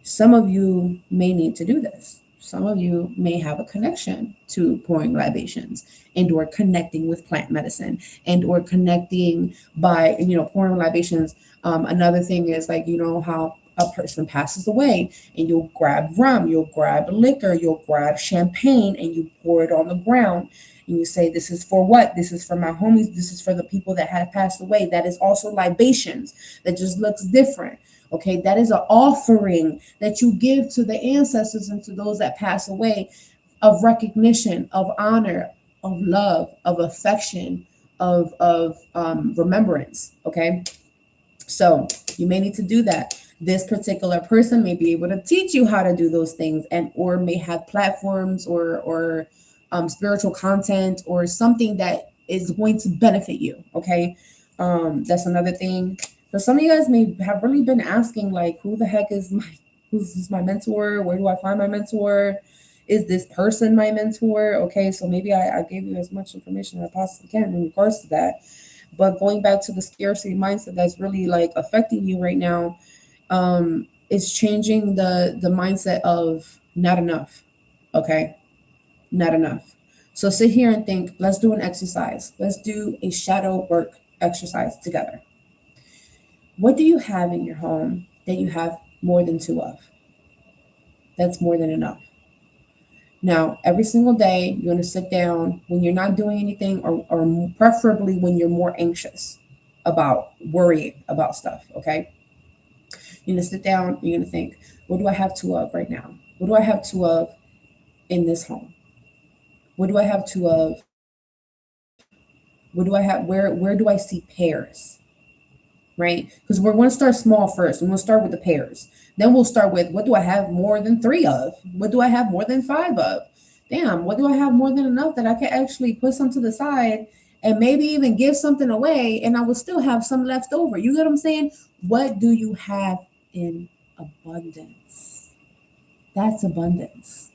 some of you may need to do this. Some of you may have a connection to pouring libations and or connecting with plant medicine and or connecting by, pouring libations. Another thing is like, how a person passes away and you'll grab rum, you'll grab liquor, you'll grab champagne and you pour it on the ground. And you say, this is for what? This is for my homies. This is for the people that have passed away. That is also libations. That just looks different. Okay, that is an offering that you give to the ancestors and to those that pass away, of recognition, of honor, of love, of affection, of remembrance. Okay, so you may need to do that. This particular person may be able to teach you how to do those things, and or may have platforms or spiritual content or something that is going to benefit you. Okay, that's another thing. So some of you guys may have really been asking, like, who's my mentor? Where do I find my mentor? Is this person my mentor? Okay, so maybe I gave you as much information as I possibly can in regards to that. But going back to the scarcity mindset that's really like affecting you right now, it's changing the mindset of not enough. Okay, not enough. So sit here and think, let's do an exercise. Let's do a shadow work exercise together. What do you have in your home that you have more than two of? That's more than enough. Now, every single day, you're going to sit down when you're not doing anything, or preferably when you're more anxious about worrying about stuff, okay? You're going to sit down, you're going to think, what do I have two of right now? What do I have two of in this home? What do I have two of? What do I have? Where do I see pairs? Right? Because we're going to start small first. We're going to start with the pairs. Then we'll start with, what do I have more than three of? What do I have more than five of? damn, what do I have more than enough that I can actually put some to the side and maybe even give something away and I will still have some left over? You get what I'm saying? What do you have in abundance? That's abundance.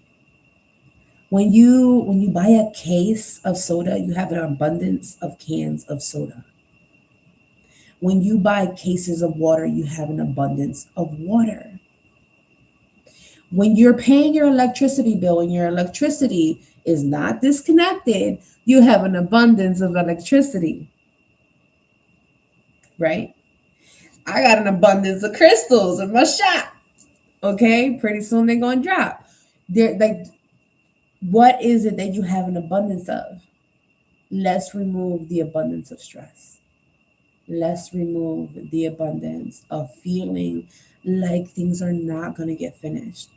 When you buy a case of soda, you have an abundance of cans of soda. When you buy cases of water, you have an abundance of water. When you're paying your electricity bill and your electricity is not disconnected, you have an abundance of electricity, right? I got an abundance of crystals in my shop. Okay, pretty soon they're gonna drop. They're like, what is it that you have an abundance of? Let's remove the abundance of stress. Let's remove the abundance of feeling like things are not gonna get finished,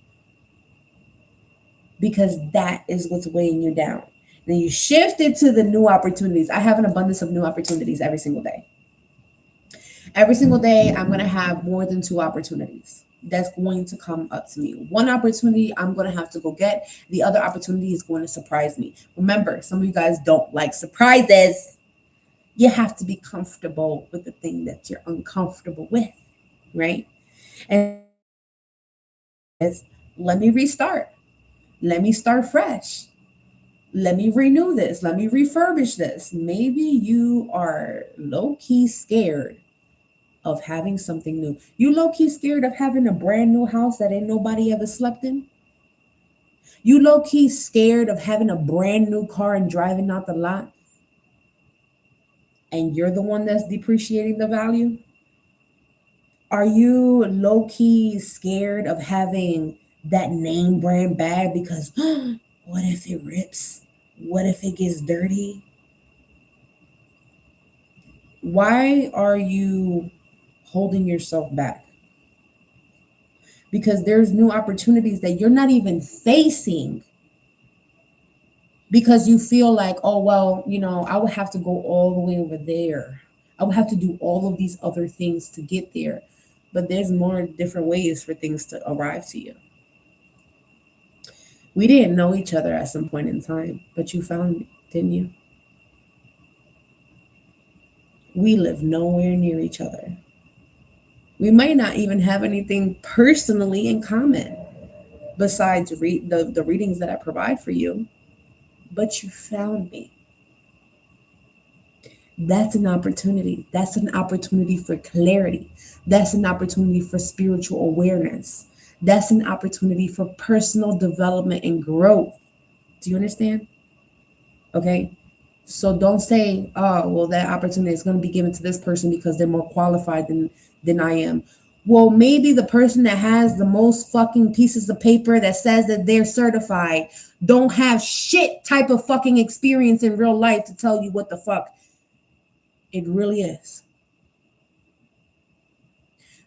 because that is what's weighing you down. Then you shift it to the new opportunities. I have an abundance of new opportunities every single day. Every single day, I'm going to have more than 2 opportunities that's going to come up to me. One opportunity I'm going to have to go get. The other opportunity is going to surprise me. Remember, some of you guys don't like surprises. You have to be comfortable with the thing that you're uncomfortable with, right? And let me restart. Let me start fresh. Let me renew this. Let me refurbish this. Maybe you are low key scared of having something new. You low key scared of having a brand new house that ain't nobody ever slept in. You low key scared of having a brand new car and driving out the lot. And you're the one that's depreciating the value. Are you low key scared of having that name brand bag because what if it rips? What if it gets dirty? Why are you holding yourself back? Because there's new opportunities that you're not even facing because you feel like, oh, well, I would have to go all the way over there. I would have to do all of these other things to get there. But there's more different ways for things to arrive to you. We didn't know each other at some point in time, but you found me, didn't you? We live nowhere near each other. We might not even have anything personally in common besides the readings that I provide for you, but you found me. That's an opportunity. That's an opportunity for clarity. That's an opportunity for spiritual awareness. That's an opportunity for personal development and growth. Do you understand? Okay. So don't say, oh, well, that opportunity is going to be given to this person because they're more qualified than I am. Well, maybe the person that has the most fucking pieces of paper that says that they're certified don't have shit type of fucking experience in real life to tell you what the fuck it really is.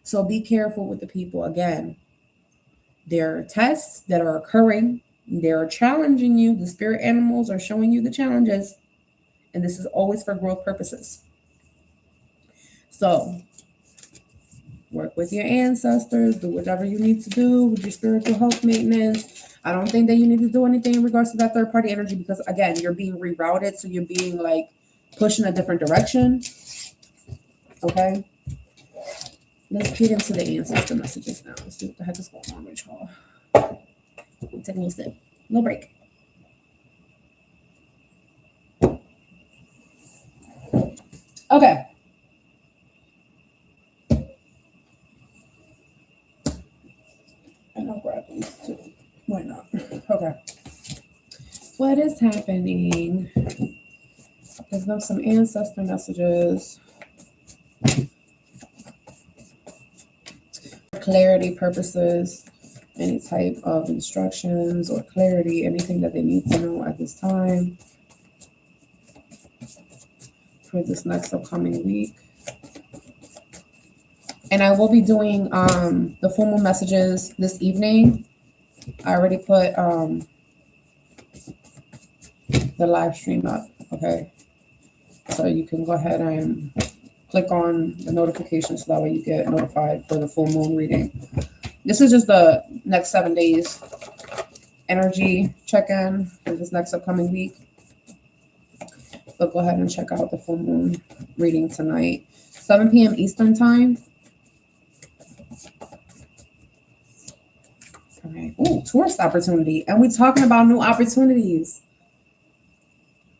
So be careful with the people. Again, there are tests that are occurring. They're challenging you. The spirit animals are showing you the challenges. And this is always for growth purposes. So work with your ancestors. Do whatever you need to do with your spiritual health maintenance. I don't think that you need to do anything in regards to that third party energy because, again, you're being rerouted. So you're being like pushed in a different direction. Okay. Let's get into the ancestor messages now. Let's see what the heck is going on with y'all. Take a little sip. No break. Okay. And I'll grab these too. Why not? Okay. What is happening? There's now some ancestor messages. Clarity purposes, any type of instructions or clarity, anything that they need to know at this time for this next upcoming week. And I will be doing the full moon messages this evening. I already put the live stream up, okay? So you can go ahead and click on the notification so that way you get notified for the full moon reading. This is just the next 7 days. energy check-in for this next upcoming week. But go ahead and check out the full moon reading tonight, 7 p.m. Eastern time. All right. Ooh, tourist opportunity. And we're talking about new opportunities.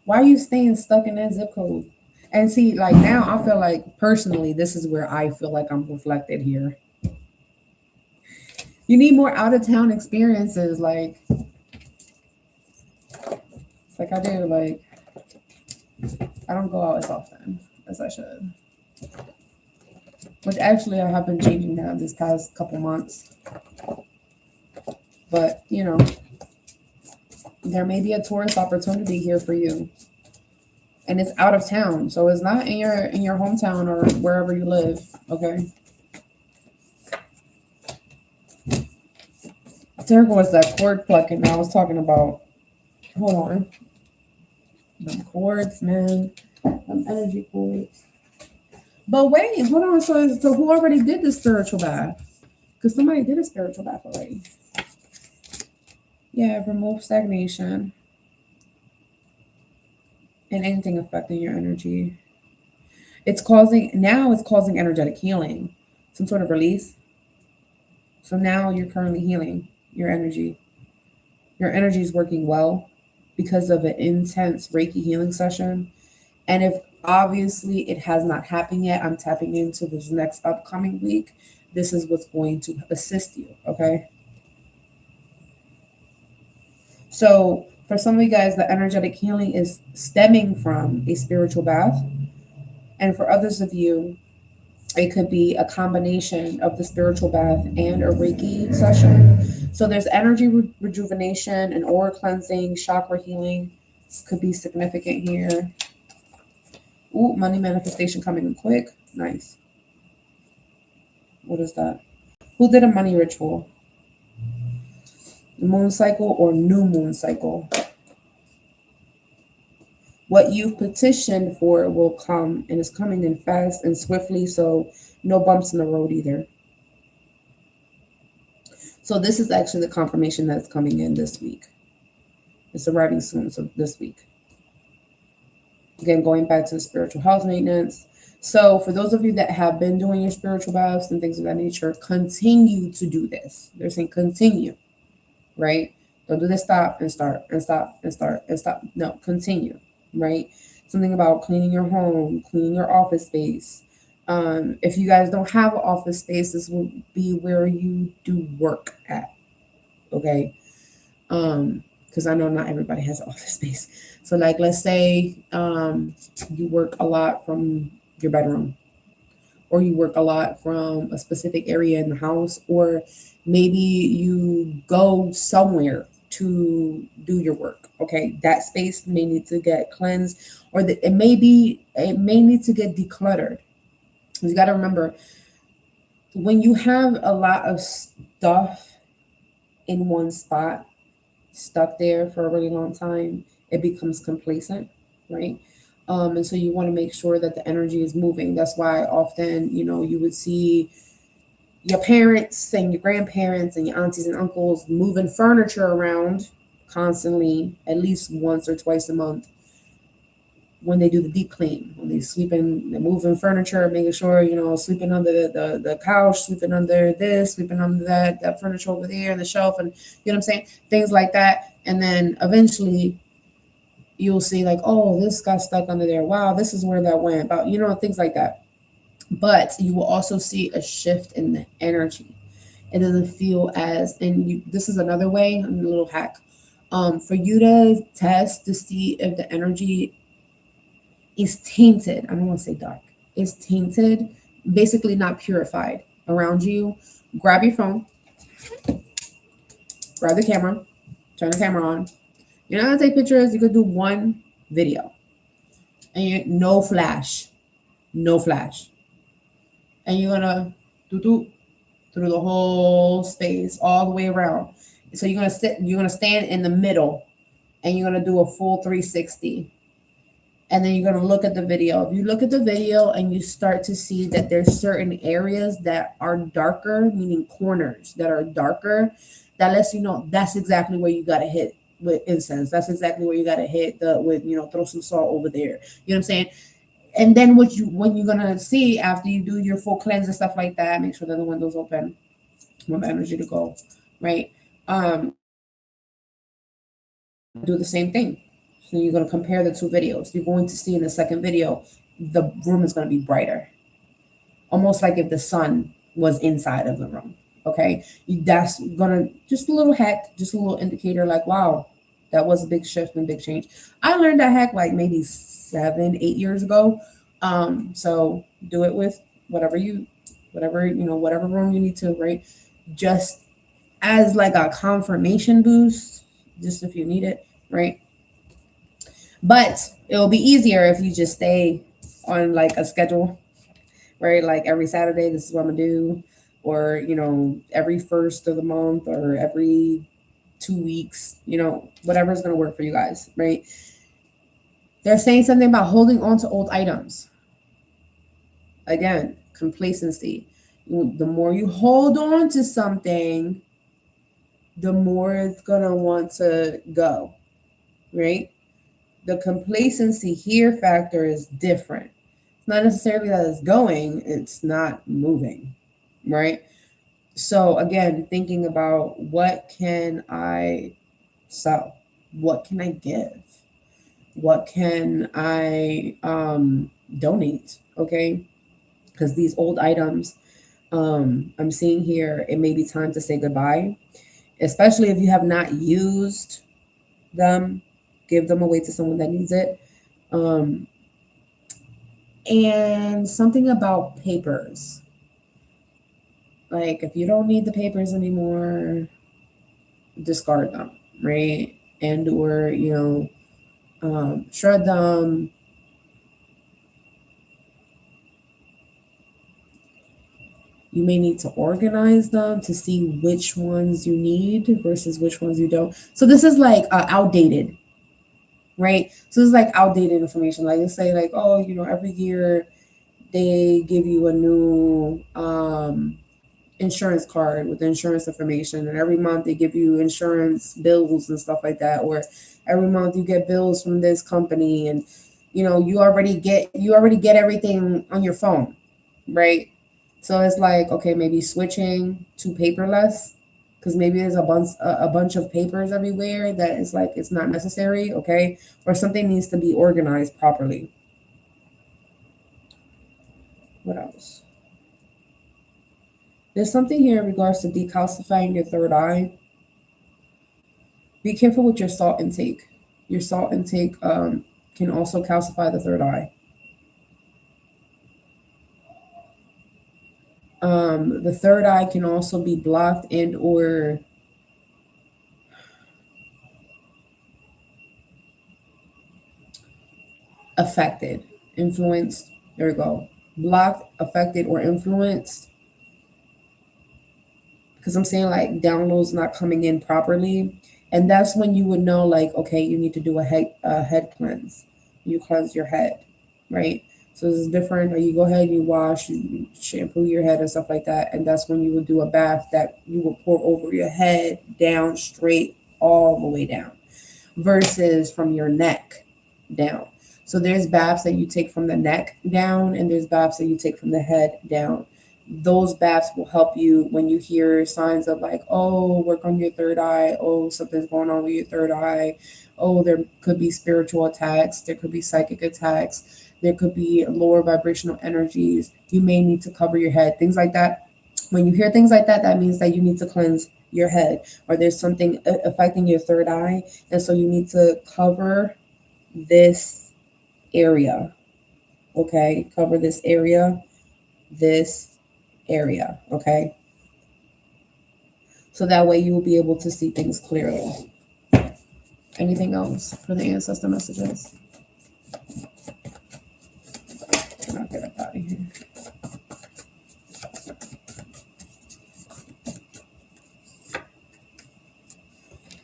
Why are you staying stuck in that zip code? And see, like now I feel like personally, this is where I feel like I'm reflected here. You need more out of town experiences. Like, it's like I do. Like, I don't go out as often as I should. Which actually I have been changing now this past couple months. But, you know, there may be a tourist opportunity here for you. And it's out of town. So it's not in your hometown or wherever you live. Okay. There was that cord plucking I was talking about. Hold on. Them cords, man. Them energy cords. But wait, hold on. So who already did the spiritual bath? Because somebody did a spiritual bath already. Yeah, remove stagnation and anything affecting your energy. It's causing energetic healing, some sort of release. So now you're currently healing your energy. Your energy is working well because of an intense Reiki healing session. And if obviously it has not happened yet, I'm tapping into this next upcoming week. This is what's going to assist you, okay? So for some of you guys, the energetic healing is stemming from a spiritual bath. And for others of you, it could be a combination of the spiritual bath and a Reiki session. So there's energy rejuvenation and aura cleansing, chakra healing could be significant here. Ooh, money manifestation coming in quick. Nice. What is that? Who did a money ritual? Moon cycle or new moon cycle? What you've petitioned for will come, and it's coming in fast and swiftly, so no bumps in the road either. So this is actually the confirmation that's coming in this week. It's arriving soon, so this week. Again, going back to the spiritual health maintenance. So for those of you that have been doing your spiritual baths and things of that nature, continue to do this. They're saying continue, right? Don't do this, stop and start and stop and start and stop. No, continue. Right? Something about cleaning your home, cleaning your office space. If you guys don't have an office space, this will be where you do work at. Okay? Because I know not everybody has an office space. So like, let's say you work a lot from your bedroom, or you work a lot from a specific area in the house, or maybe you go somewhere to do your work. Okay, that space may need to get cleansed, or it may need to get decluttered. You got to remember, when you have a lot of stuff in one spot, stuck there for a really long time, it becomes complacent, right? And so you want to make sure that the energy is moving. That's why often, you would see your parents and your grandparents and your aunties and uncles moving furniture around constantly, at least once or twice a month, when they do the deep clean, when they're moving furniture, making sure, sweeping under the couch, sweeping under this, sweeping under that furniture over there and the shelf, and you know what I'm saying? Things like that. And then eventually you'll see like, oh, this got stuck under there. Wow, this is where that went. About, things like that. But you will also see a shift in the energy. It doesn't feel as, this is another way, a little hack, for you to test to see if the energy is tainted. I don't want to say dark. It's tainted, basically not purified around you. Grab your phone, grab the camera, turn the camera on. You're not gonna take pictures. You could do one video, and no flash, and you're gonna do through the whole space, all the way around. So you're gonna stand in the middle, and you're gonna do a full 360. And then you're going to look at the video. If you look at the video and you start to see that there's certain areas that are darker, meaning corners that are darker, that lets you know that's exactly where you got to hit with incense. That's exactly where you got to hit with, throw some salt over there. You know what I'm saying? And then when you're gonna see after you do your full cleanse and stuff like that, make sure that the window's open. Want the energy to go, right? Do the same thing. So you're gonna compare the two videos. You're going to see in the second video, the room is gonna be brighter, almost like if the sun was inside of the room. Okay, that's gonna just a little hack, just a little indicator, like wow, that was a big shift and big change. I learned that hack like maybe 7-8 years ago. So do it with whatever whatever room you need to, right? Just as like a confirmation boost, just if you need it, right? But it will be easier if you just stay on like a schedule, right? Like every Saturday, this is what I'm gonna do, or every first of the month, or every 2 weeks, whatever's gonna work for you guys, right? They're saying something about holding on to old items. Again, complacency. The more you hold on to something, the more it's gonna want to go, right? The complacency here factor is different. It's not necessarily that it's going, it's not moving, right? So again, thinking about what can I sell? What can I give? What can I donate? Okay, because these old items, I'm seeing here, it may be time to say goodbye, especially if you have not used them. Give them away to someone that needs it. And something about papers. Like if you don't need the papers anymore, discard them, right? And or shred them. You may need to organize them to see which ones you need versus which ones you don't. So this is like outdated, right? So this is like outdated information. Like let's say like, oh, every year they give you a new insurance card with insurance information, and every month they give you insurance bills and stuff like that, or every month you get bills from this company, and you already get everything on your phone, right? So it's like, okay, maybe switching to paperless, because maybe there's a bunch of papers everywhere that is like it's not necessary, okay, or something needs to be organized properly. What else? There's something here in regards to decalcifying your third eye. Be careful with your salt intake. Your salt intake can also calcify the third eye. The third eye can also be blocked and or affected, influenced. There we go. Blocked, affected, or influenced. Because I'm saying like downloads not coming in properly. And that's when you would know like, okay, you need to do a head cleanse. You cleanse your head, right? So this is different. Or you go ahead, you wash, you shampoo your head and stuff like that. And that's when you would do a bath that you will pour over your head down straight all the way down versus from your neck down. So there's baths that you take from the neck down, and there's baths that you take from the head down. Those baths will help you when you hear signs of like, oh, work on your third eye. Oh, something's going on with your third eye. Oh, there could be spiritual attacks. There could be psychic attacks. There could be lower vibrational energies. You may need to cover your head, things like that. When you hear things like that, that means that you need to cleanse your head, or there's something affecting your third eye. And so you need to cover this area. Okay, cover this area, okay? So that way you will be able to see things clearly. Anything else for the ancestor messages? I'll get up out of here.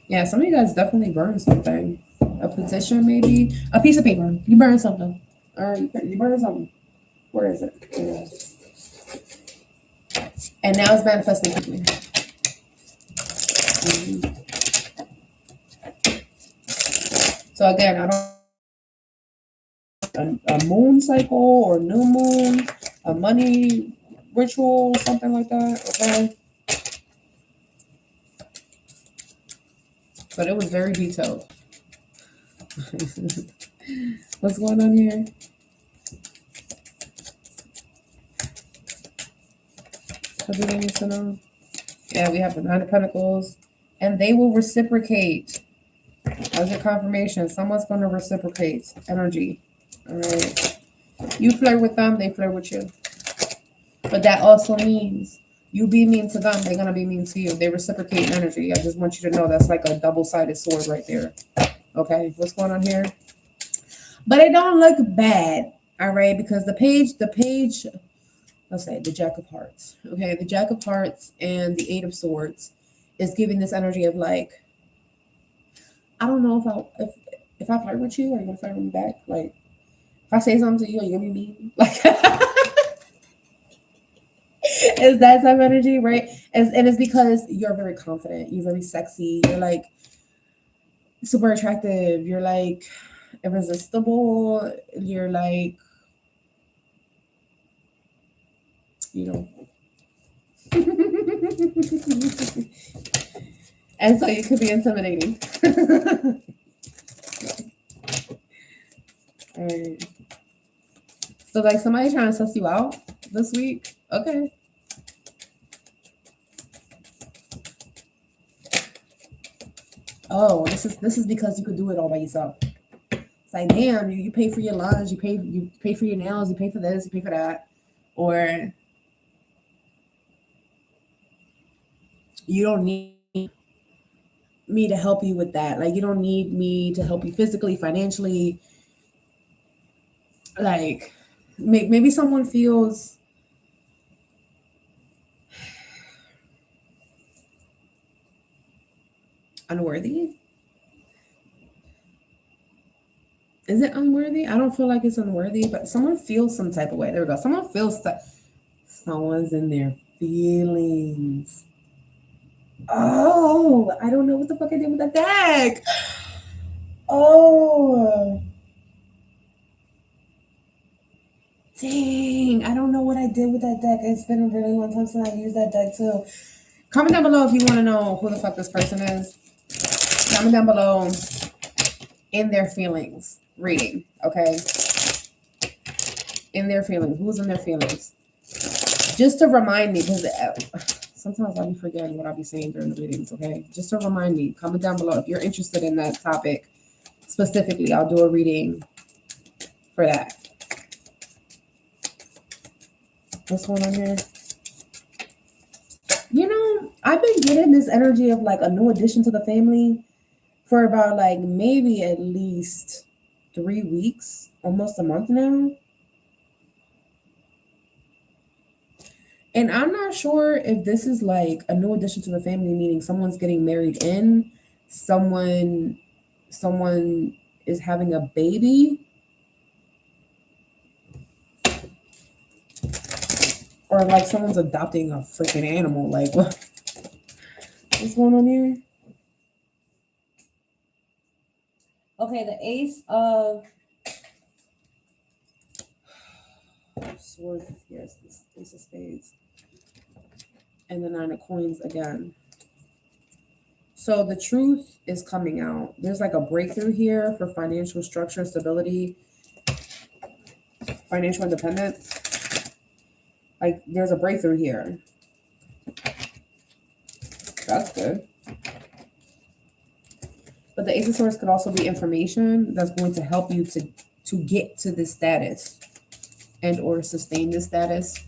Yeah, some of you guys definitely burned something. A petition, maybe. A piece of paper. You burned something. Or you burned something. Where is it? Yeah. And now it's manifesting quickly. Mhm. So again, I don't a moon cycle or new moon, a money ritual, something like that. Okay, but it was very detailed. What's going on here? What do they need to know? Yeah, we have the Nine of Pentacles, and they will reciprocate. As a confirmation, someone's going to reciprocate energy. All right. You flirt with them, they flirt with you. But that also means you be mean to them, they're going to be mean to you. They reciprocate energy. I just want you to know that's like a double-sided sword right there. Okay, what's going on here? But it don't look bad, all right? Because the page, let's say the Jack of Hearts. Okay, the Jack of Hearts and the Eight of Swords is giving this energy of like, I don't know if I flirt with you, are you gonna flirt with me back? Like if I say something to you, are you gonna be mean? Like is that type of energy, right? And it's because you're very confident, you're very sexy, you're like super attractive, you're like irresistible, you're like, you know. And so you could be intimidating. All right. So like somebody trying to suss you out this week. Okay. Oh, this is because you could do it all by yourself. It's like, damn, you pay for your lunch, you pay for your nails, you pay for this, you pay for that, or you don't need me to help you with that. Like you don't need me to help you physically, financially. Like maybe someone feels unworthy. Is it unworthy? I don't feel like it's unworthy, but someone feels some type of way. There we go. Someone feels someone's in their feelings. Oh, I don't know what the fuck I did with that deck. Oh, dang. I don't know what I did with that deck. It's been a really long time since I used that deck too. Comment down below if you want to know who the fuck this person is. Comment down below in their feelings reading, okay? In their feelings. Who's in their feelings? Just to remind me, because sometimes I'll be forgetting what I'll be saying during the readings, okay? Just to remind me, comment down below if you're interested in that topic specifically. I'll do a reading for that. What's going on here? You know, I've been getting this energy of like a new addition to the family for about like maybe at least 3 weeks, almost a month now. And I'm not sure if this is like a new addition to the family, meaning someone's getting married in, someone is having a baby, or like someone's adopting a freaking animal. Like what's going on here? Okay, the Ace of Swords is here. This Ace of Spades. And the Nine of Coins again. So the truth is coming out. There's like a breakthrough here for financial structure, stability, financial independence. Like there's a breakthrough here. That's good. But the Ace of Swords could also be information that's going to help you to get to this status and or sustain this status.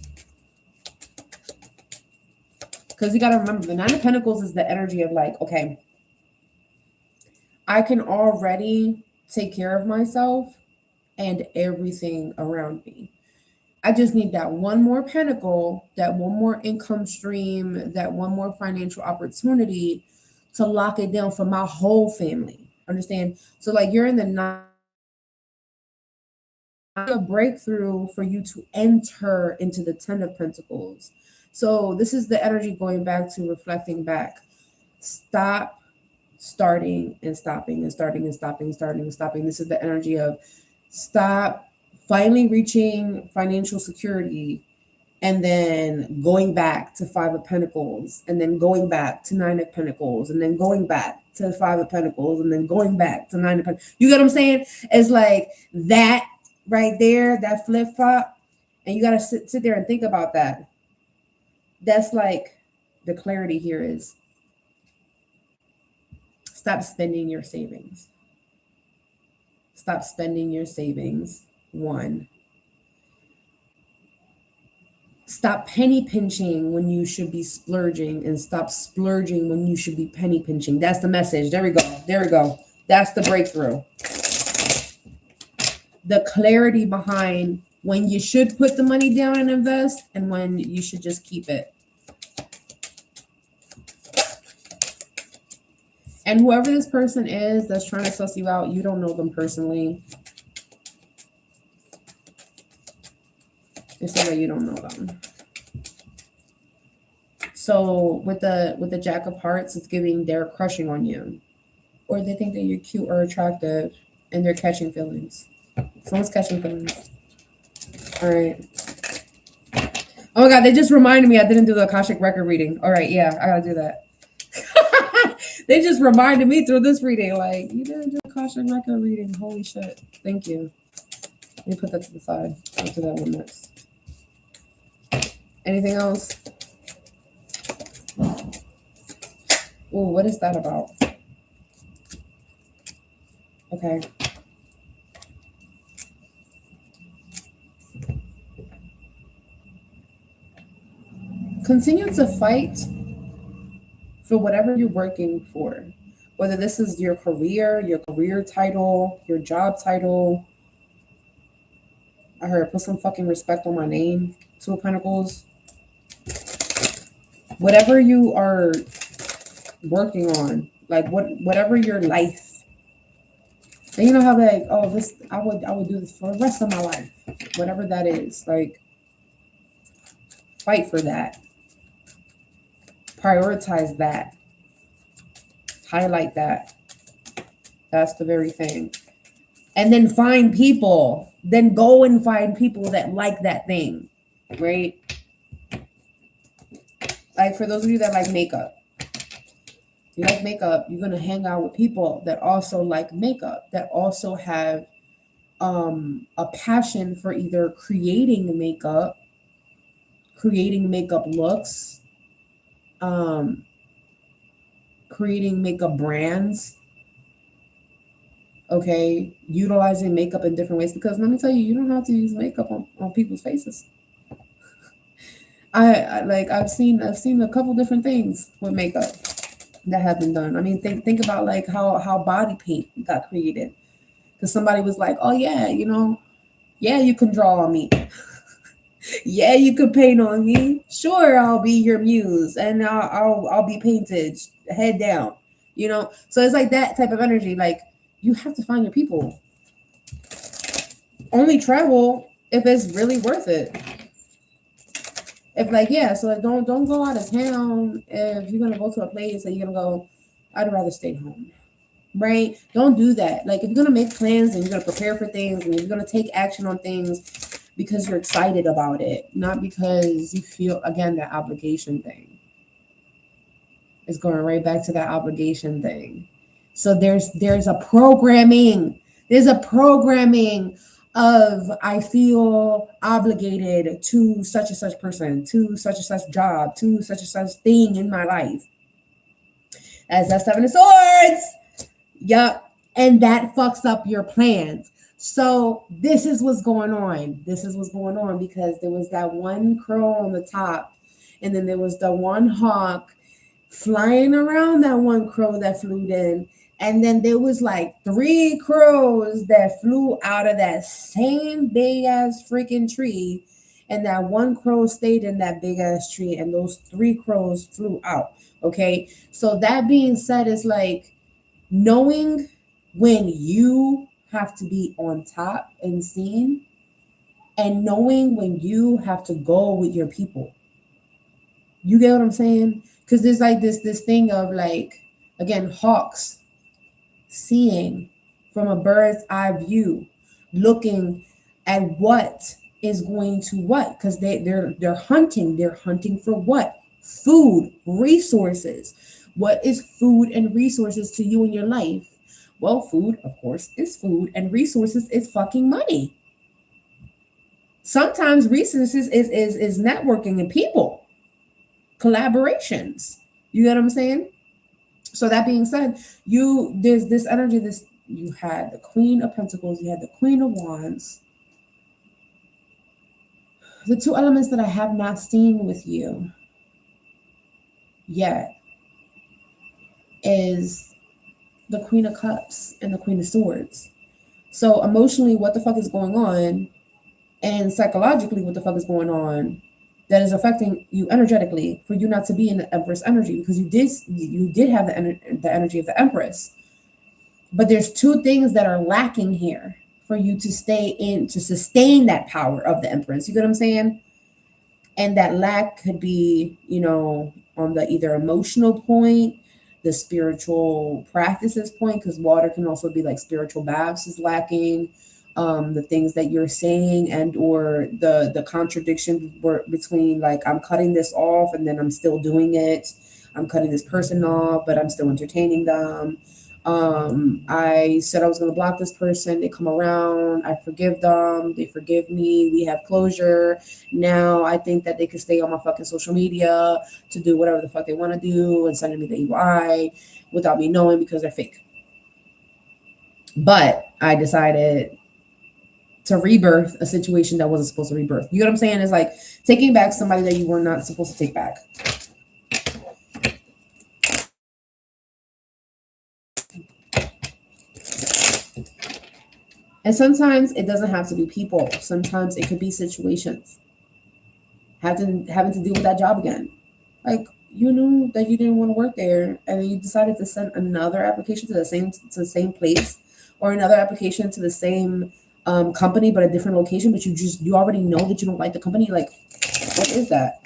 Because you got to remember, the Nine of Pentacles is the energy of like, okay, I can already take care of myself and everything around me. I just need that one more pentacle, that one more income stream, that one more financial opportunity to lock it down for my whole family. Understand? So like you're in the a breakthrough for you to enter into the Ten of Pentacles. So this is the energy going back to reflecting back. Stop starting and stopping and starting and stopping, starting and stopping. This is the energy of stop finally reaching financial security and then going back to Five of Pentacles, and then going back to Nine of Pentacles, and then going back to Five of Pentacles, and then going back to Nine of Pentacles. You get what I'm saying? It's like that right there, that flip flop, and you got to sit there and think about that. That's like the clarity here is stop spending your savings. Stop spending your savings. One. Stop penny pinching when you should be splurging, and stop splurging when you should be penny pinching. That's the message. There we go. There we go. That's the breakthrough. The clarity behind when you should put the money down and invest and when you should just keep it. And whoever this person is that's trying to suss you out, you don't know them personally. It's the way you don't know them. So with the Jack of Hearts, it's giving they're crushing on you, or they think that you're cute or attractive, and they're catching feelings. Someone's catching feelings. All right. Oh my God, they just reminded me I didn't do the Akashic record reading. All right, yeah, I gotta do that. They just reminded me through this reading, like, you didn't do Akashic record reading. Holy shit. Thank you. Let me put that to the side. I'll do that one next. Anything else? Oh, what is that about? Okay. Continue to fight for whatever you're working for. Whether this is your career title, your job title. I heard put some fucking respect on my name. Two of Pentacles. Whatever you are working on, like whatever your life. And you know how like, oh, this I would do this for the rest of my life. Whatever that is, like fight for that. Prioritize that. Highlight that. That's the very thing. And then find people. Then go and find people that like that thing, right? Like for those of you that like makeup, you like makeup, you're gonna hang out with people that also like makeup, that also have a passion for either creating makeup looks, creating makeup brands, okay, utilizing makeup in different ways. Because let me tell you, you don't have to use makeup on people's faces. I've seen a couple different things with makeup that have been done. I mean, think about like how body paint got created. Because somebody was like, oh yeah, yeah, you can draw on me. Yeah, you could paint on me. Sure, I'll be your muse, and I'll be painted head down. So it's like that type of energy. Like you have to find your people. Only travel if it's really worth it. If like, yeah, so like don't go out of town if you're gonna go to a place and you're gonna go, I'd rather stay home. Right? Don't do that. Like if you're gonna make plans and you're gonna prepare for things and you're gonna take action on things because you're excited about it, not because you feel, again, that obligation thing. It's going right back to that obligation thing. So there's a programming. There's a programming of I feel obligated to such and such person, to such and such job, to such and such thing in my life. As that Seven of Swords. Yup. And that fucks up your plans. So this is what's going on. This is what's going on because there was that one crow on the top, and then there was the one hawk flying around that one crow that flew in. And then there was like 3 crows that flew out of that same big ass freaking tree. And that one crow stayed in that big ass tree, and those 3 crows flew out. Okay. So that being said, is like knowing when you have to be on top and seen, and knowing when you have to go with your people. You get what I'm saying? Because there's like this thing of like, again, hawks seeing from a bird's eye view, looking at what is going to what, because they're hunting for what? Food, resources. What is food and resources to you in your life? Well, food, of course, is food, and resources is fucking money. Sometimes resources is networking and people, collaborations. You get what I'm saying? So that being said, there's this energy, you had the Queen of Pentacles, you had the Queen of Wands. The two elements that I have not seen with you yet is the Queen of Cups and the Queen of Swords. So emotionally, what the fuck is going on, and psychologically, what the fuck is going on that is affecting you energetically for you not to be in the Empress energy, because you did have the energy of the Empress. But there's two things that are lacking here for you to stay in, to sustain that power of the Empress. You get what I'm saying? And that lack could be, on the either emotional point, the spiritual practices point, because water can also be like spiritual baths is lacking. The things that you're saying and or the contradiction between like, I'm cutting this off and then I'm still doing it. I'm cutting this person off, but I'm still entertaining them. I said I was going to block this person. They come around. I forgive them. They forgive me. We have closure. Now I think that they can stay on my fucking social media to do whatever the fuck they want to do and sending me the UI without me knowing because they're fake. But I decided to rebirth a situation that wasn't supposed to rebirth. You know what I'm saying? It's like taking back somebody that you were not supposed to take back. And sometimes it doesn't have to be people. Sometimes it could be situations. Having to deal with that job again. Like, you knew that you didn't want to work there, and then you decided to send another application to the same place, or another application to the same company but a different location, but you already know that you don't like the company. Like, what is that?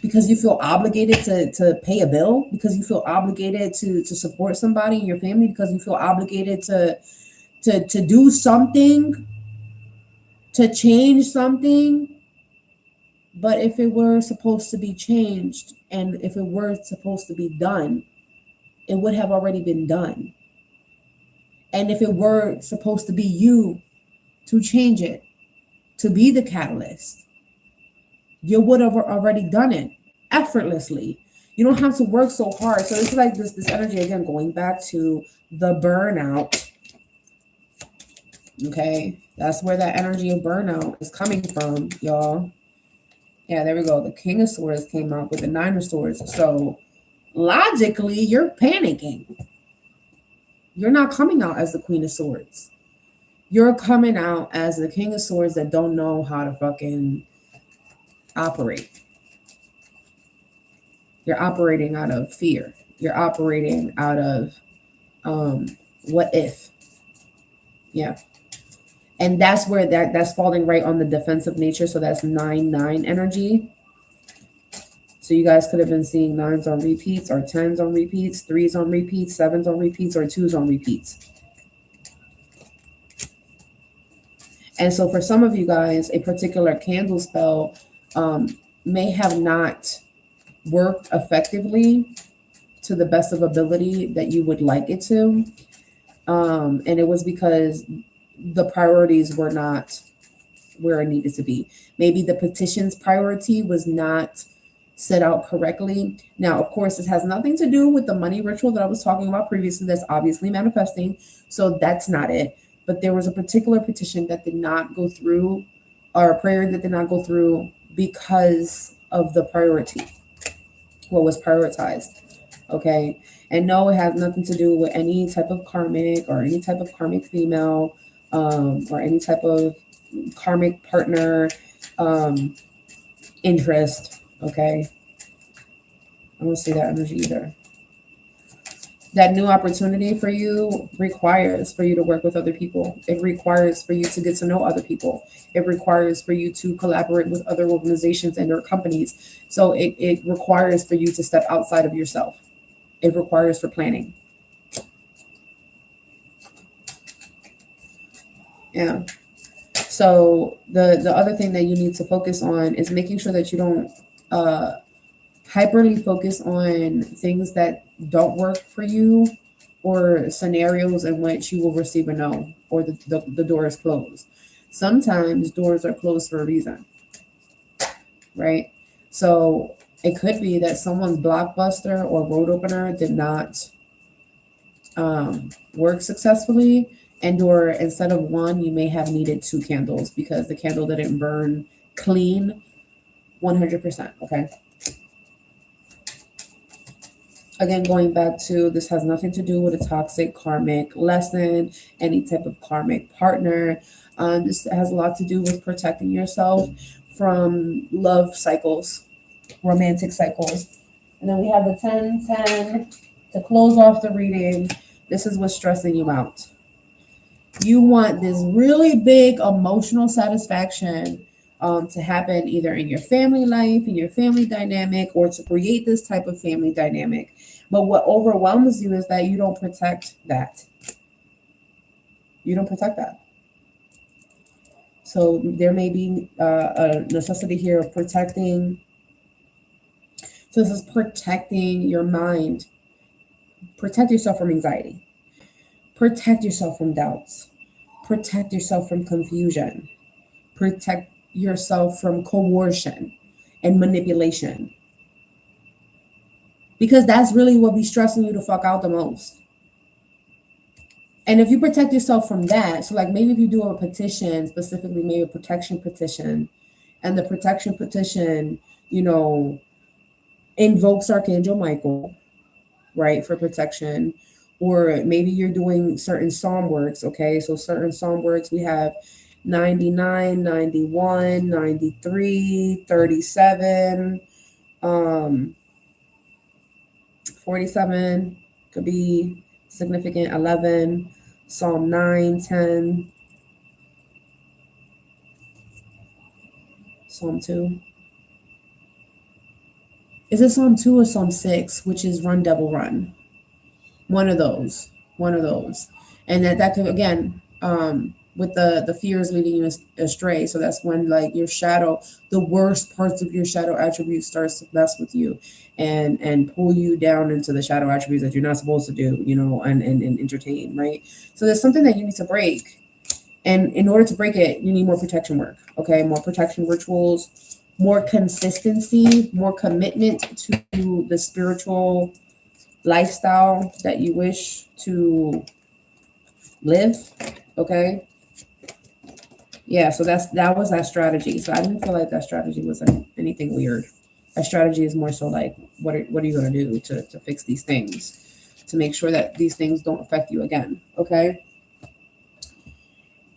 Because you feel obligated to pay a bill, because you feel obligated to support somebody in your family, because you feel obligated to do something, to change something. But if it were supposed to be changed, and if it were supposed to be done, it would have already been done. And if it were supposed to be you to change it, to be the catalyst, you would have already done it effortlessly. You don't have to work so hard. So it's like this energy, again, going back to the burnout. Okay, that's where that energy of burnout is coming from, y'all. Yeah, there we go. The King of Swords came out with the Nine of Swords. So logically, you're panicking. You're not coming out as the Queen of Swords. You're coming out as the King of Swords that don't know how to fucking operate. You're operating out of fear. You're operating out of what if. Yeah. And that's where that's falling right on the defensive nature. So that's 9-9 energy. So you guys could have been seeing 9s on repeats, or 10s on repeats, 3s on repeats, 7s on repeats, or 2s on repeats. And so for some of you guys, a particular candle spell may have not worked effectively to the best of ability that you would like it to. And it was because the priorities were not where it needed to be. Maybe the petition's priority was not set out correctly. Now, of course, this has nothing to do with the money ritual that I was talking about previously. That's obviously manifesting. So that's not it. But there was a particular petition that did not go through, or a prayer that did not go through because of the priority, what was prioritized. Okay. And no, it has nothing to do with any type of karmic or any type of karmic female, or any type of karmic partner interest. Okay. I don't see that energy either. That new opportunity for you requires for you to work with other people. It requires for you to get to know other people. It requires for you to collaborate with other organizations and their companies. So it requires for you to step outside of yourself. It requires for planning. Yeah. So the other thing that you need to focus on is making sure that you don't hyperly focus on things that don't work for you, or scenarios in which you will receive a no, or the door is closed. Sometimes doors are closed for a reason, right? So it could be that someone's blockbuster or road opener did not work successfully, and or instead of one, you may have needed two candles because the candle didn't burn clean 100%. Okay. Again, going back to, this has nothing to do with a toxic karmic lesson, any type of karmic partner. This has a lot to do with protecting yourself from love cycles, romantic cycles. And then we have the 10-10 to close off the reading. This is what's stressing you out. You want this really big emotional satisfaction to happen either in your family life, in your family dynamic, or to create this type of family dynamic. But what overwhelms you is that you don't protect that. You don't protect that. So there may be a necessity here of protecting. So this is protecting your mind. Protect yourself from anxiety. Protect yourself from doubts. Protect yourself from confusion. Protect yourself from coercion and manipulation. Because that's really what be stressing you the fuck out the most. And if you protect yourself from that, so like maybe if you do a petition, specifically maybe a protection petition, and the protection petition, invokes Archangel Michael, right, for protection. Or maybe you're doing certain psalm works, okay? So certain psalm works, we have 99, 91, 93, 37, 47 could be significant, 11, Psalm 9, 10, Psalm 2. Is it Psalm 2 or Psalm 6, which is Run Devil Run? One of those. And that could, again, with the fears leading you astray. So that's when like your shadow, the worst parts of your shadow attribute starts to mess with you and pull you down into the shadow attributes that you're not supposed to do, and entertain, right? So there's something that you need to break. And in order to break it, you need more protection work, okay? More protection rituals, more consistency, more commitment to the spiritual lifestyle that you wish to live, okay? Yeah, so that was that strategy. So I didn't feel like that strategy was anything weird. That strategy is more so like, what are you going to do to fix these things, to make sure that these things don't affect you again, okay?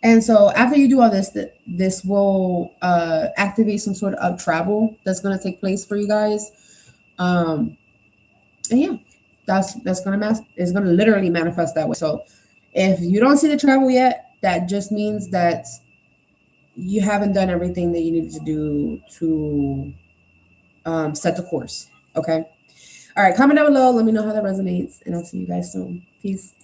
And so after you do all this, this will activate some sort of travel that's going to take place for you guys. And yeah, that's going to literally manifest that way. So if you don't see the travel yet, that just means that you haven't done everything that you needed to do to set the course. Okay. All right. Comment down below. Let me know how that resonates, and I'll see you guys soon. Peace.